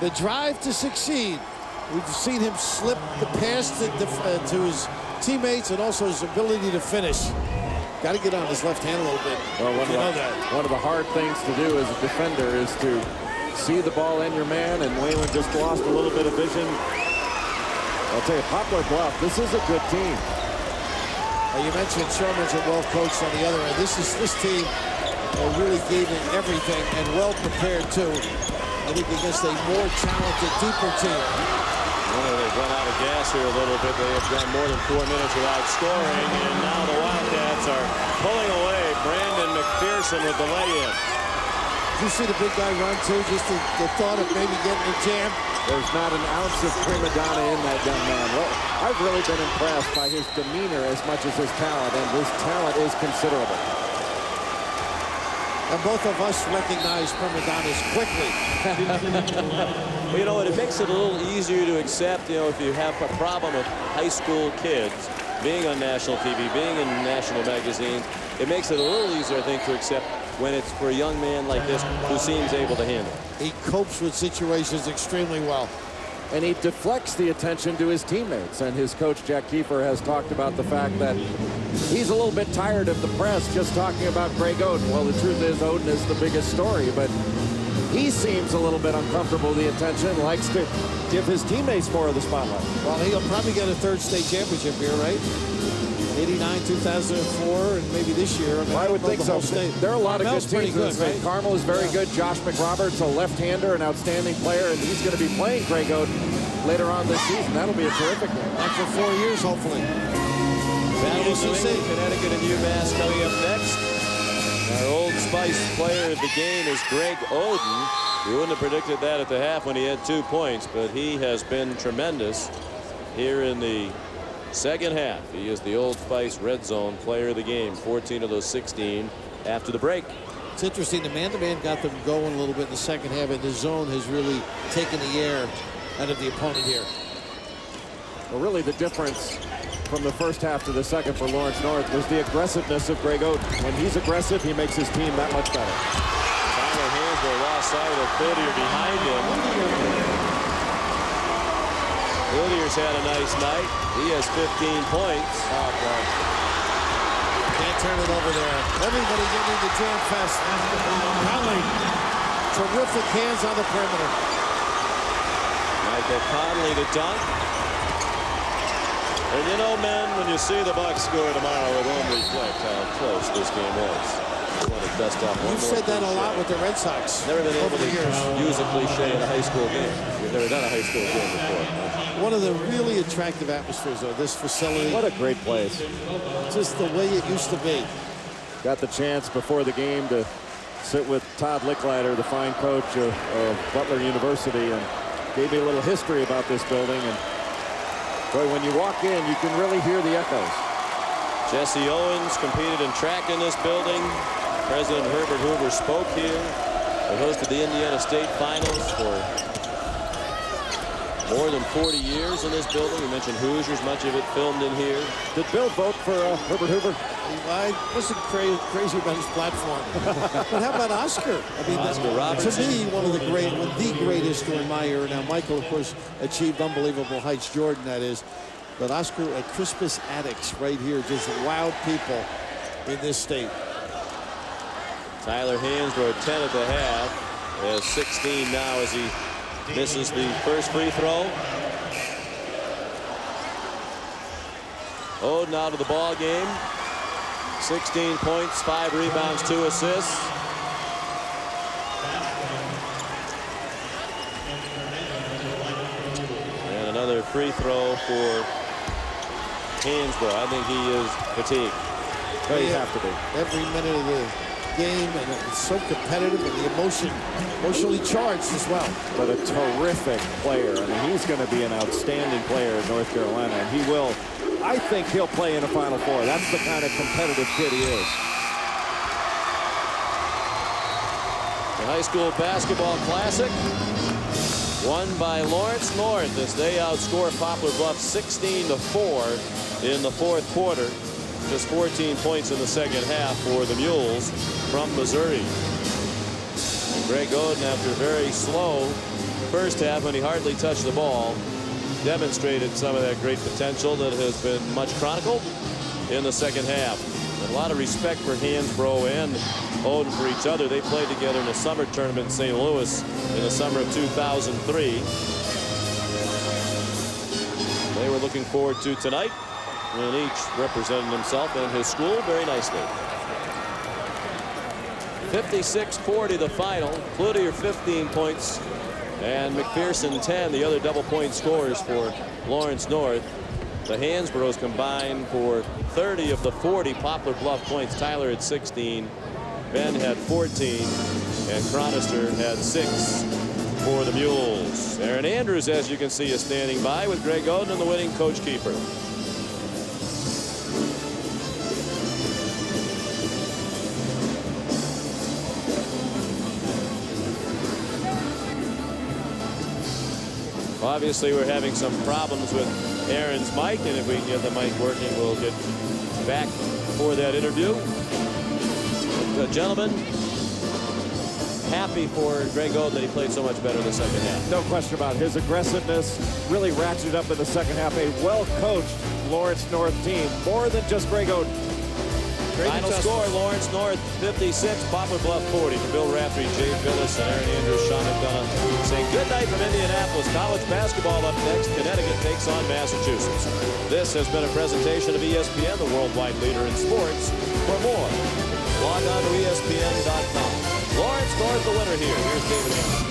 the drive to succeed. We've seen him slip the pass to his teammates and also his ability to finish. Got to get on his left hand a little bit. Well, one of the hard things to do as a defender is to see the ball in your man, and Whalen just lost a little bit of vision. I'll tell you, Poplar Bluff, this is a good team. You mentioned Sherman's well coached on the other end. This team really gave it everything and well prepared too. I think against a more talented, deeper team. Well, they've run out of gas here a little bit. They have gone more than 4 minutes without scoring, and now the Wildcats are pulling away. Brandon McPherson with the lay-in. Did you see the big guy run too? Just the thought of maybe getting a jam. There's not an ounce of prima donna in that young man. Well, I've really been impressed by his demeanor as much as his talent, and his talent is considerable. And both of us recognize prima donnas quickly. Well, you know what? It makes it a little easier to accept, you know, if you have a problem with high school kids being on national TV, being in national magazines, it makes it a little easier, I think, to accept when it's for a young man like this who seems able to handle it. He copes with situations extremely well. and he deflects the attention to his teammates. And his coach, Jack Kiefer, has talked about the fact that he's a little bit tired of the press just talking about Greg Oden. Well, the truth is Oden is the biggest story, but he seems a little bit uncomfortable with the attention, likes to give his teammates more of the spotlight. Well, he'll probably get a third state championship here, right? 89, 2004, and maybe this year. I mean, I would think so. There are a lot of good teams in the state. right? Carmel is very good. Josh McRoberts, a left-hander, an outstanding player, and he's going to be playing Greg Oden later on this season. That'll be a terrific game. And for 4 years, hopefully. Battle of New England, Connecticut, and UMass coming up next. Our Old Spice player of the game is Greg Oden. You wouldn't have predicted that at the half when he had 2 points, but he has been tremendous here in the second half. He is the Old Spice red zone player of the game. 14 of those 16 after the break. It's interesting. The man-to-man got them going a little bit in the second half, and the zone has really taken the air out of the opponent here. Well, really the difference from the first half to the second for Lawrence North was the aggressiveness of Greg Oden. When he's aggressive, he makes his team that much better. Tyler Hansbrough lost sight of Hillier behind him. Hillier's had a nice night. He has 15 points. Oh, boy. Can't turn it over there. Everybody getting the jam fest. Conley, terrific hands on the perimeter. Michael Conley to dunk. And you know, men, when you see the Bucs score tomorrow, it won't reflect how close this game was. I want to dust off one. You've said that a lot with the Red Sox. Never been able to years. use a cliche in a high school game. You've never done a high school game before. One of the really attractive atmospheres, though, this facility. What a great place. Just the way it used to be. Got the chance before the game to sit with Todd Licklider, the fine coach of Butler University, and gave me a little history about this building. And boy, when you walk in, you can really hear the echoes. Jesse Owens competed in track in this building. President Herbert Hoover spoke here. They hosted the Indiana State Finals for more than 40 years in this building. We mentioned Hoosiers, much of it filmed in here. Did Bill vote for Herbert Hoover? I wasn't crazy about his platform. But how about Oscar? I mean, Oscar Robertson. To me, one of the greatest during my era. Now, Michael, of course, achieved unbelievable heights. Jordan, that is. But Oscar at Crispus Attucks right here just wowed people in this state. Tyler Hansbrough 10 at the half. Has 16 now as he misses the first free throw. Oden out of the ball game. 16 points, 5 rebounds, 2 assists. And another free throw for Hansbrough. I think he is fatigued. Well, you have to be. Every minute of the game, and it's so competitive, and the emotionally charged as well. But a terrific player. I mean, he's going to be an outstanding player in North Carolina, and he will. I think he'll play in a Final Four. That's the kind of competitive kid he is. The High School Basketball Classic won by Lawrence North as they outscore Poplar Bluff 16-4 in the fourth quarter. Just 14 points in the second half for the Mules from Missouri. And Greg Oden, after a very slow first half when he hardly touched the ball, demonstrated some of that great potential that has been much chronicled in the second half. And a lot of respect for Hansbrough and Oden for each other. They played together in a summer tournament in St. Louis in the summer of 2003. They were looking forward to tonight, and each represented himself and his school very nicely. 56-40 the final. Cloutier 15 points and McPherson 10, the other double-point scorers for Lawrence North. The Hansbroughs combined for 30 of the 40 Poplar Bluff points. Tyler had 16, Ben had 14, and Chronister had 6 for the Mules. Aaron Andrews, as you can see, is standing by with Greg Oden and the winning Coach Kiefer. Obviously, we're having some problems with Aaron's mic, and if we can get the mic working, we'll get back for that interview. Gentlemen, happy for Greg Oden that he played so much better in the second half. No question about it. His aggressiveness really ratcheted up in the second half. A well-coached Lawrence North team, more than just Greg Oden. Final score, Lawrence North 56, Poplar Bluff 40. For Bill Raftery, Jay Phillips, and Aaron Andrews, Sean McDonough saying good night from Indianapolis. College basketball up next. Connecticut takes on Massachusetts. This has been a presentation of ESPN, the worldwide leader in sports. For more, log on to ESPN.com. Lawrence North the winner here. Here's David Hamilton.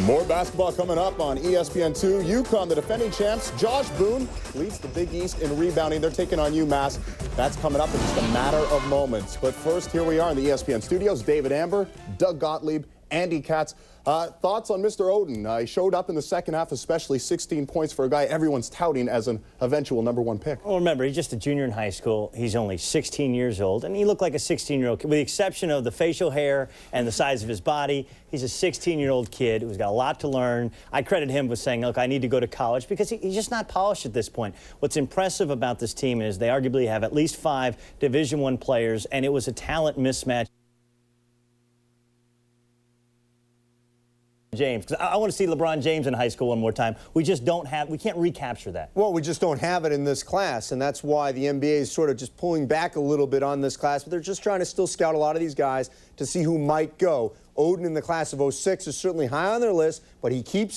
More basketball coming up on ESPN2. UConn, the defending champs. Josh Boone leads the Big East in rebounding. They're taking on UMass. That's coming up in just a matter of moments. But first, here we are in the ESPN studios. David Amber, Doug Gottlieb, Andy Katz. Thoughts on Mr. Oden? He showed up in the second half, especially 16 points for a guy everyone's touting as an eventual #1 pick. Well, remember, he's just a junior in high school. He's only 16 years old, and he looked like a 16-year-old kid. With the exception of the facial hair and the size of his body, he's a 16-year-old kid who's got a lot to learn. I credit him with saying, look, I need to go to college, because he's just not polished at this point. What's impressive about this team is they arguably have at least 5 Division I players, and it was a talent mismatch. James, because I want to see LeBron James in high school one more time. We just don't have, we can't recapture that. Well, we just don't have it in this class, and that's why the NBA is sort of just pulling back a little bit on this class, but they're just trying to still scout a lot of these guys to see who might go. Oden in the class of '06 is certainly high on their list, but he keeps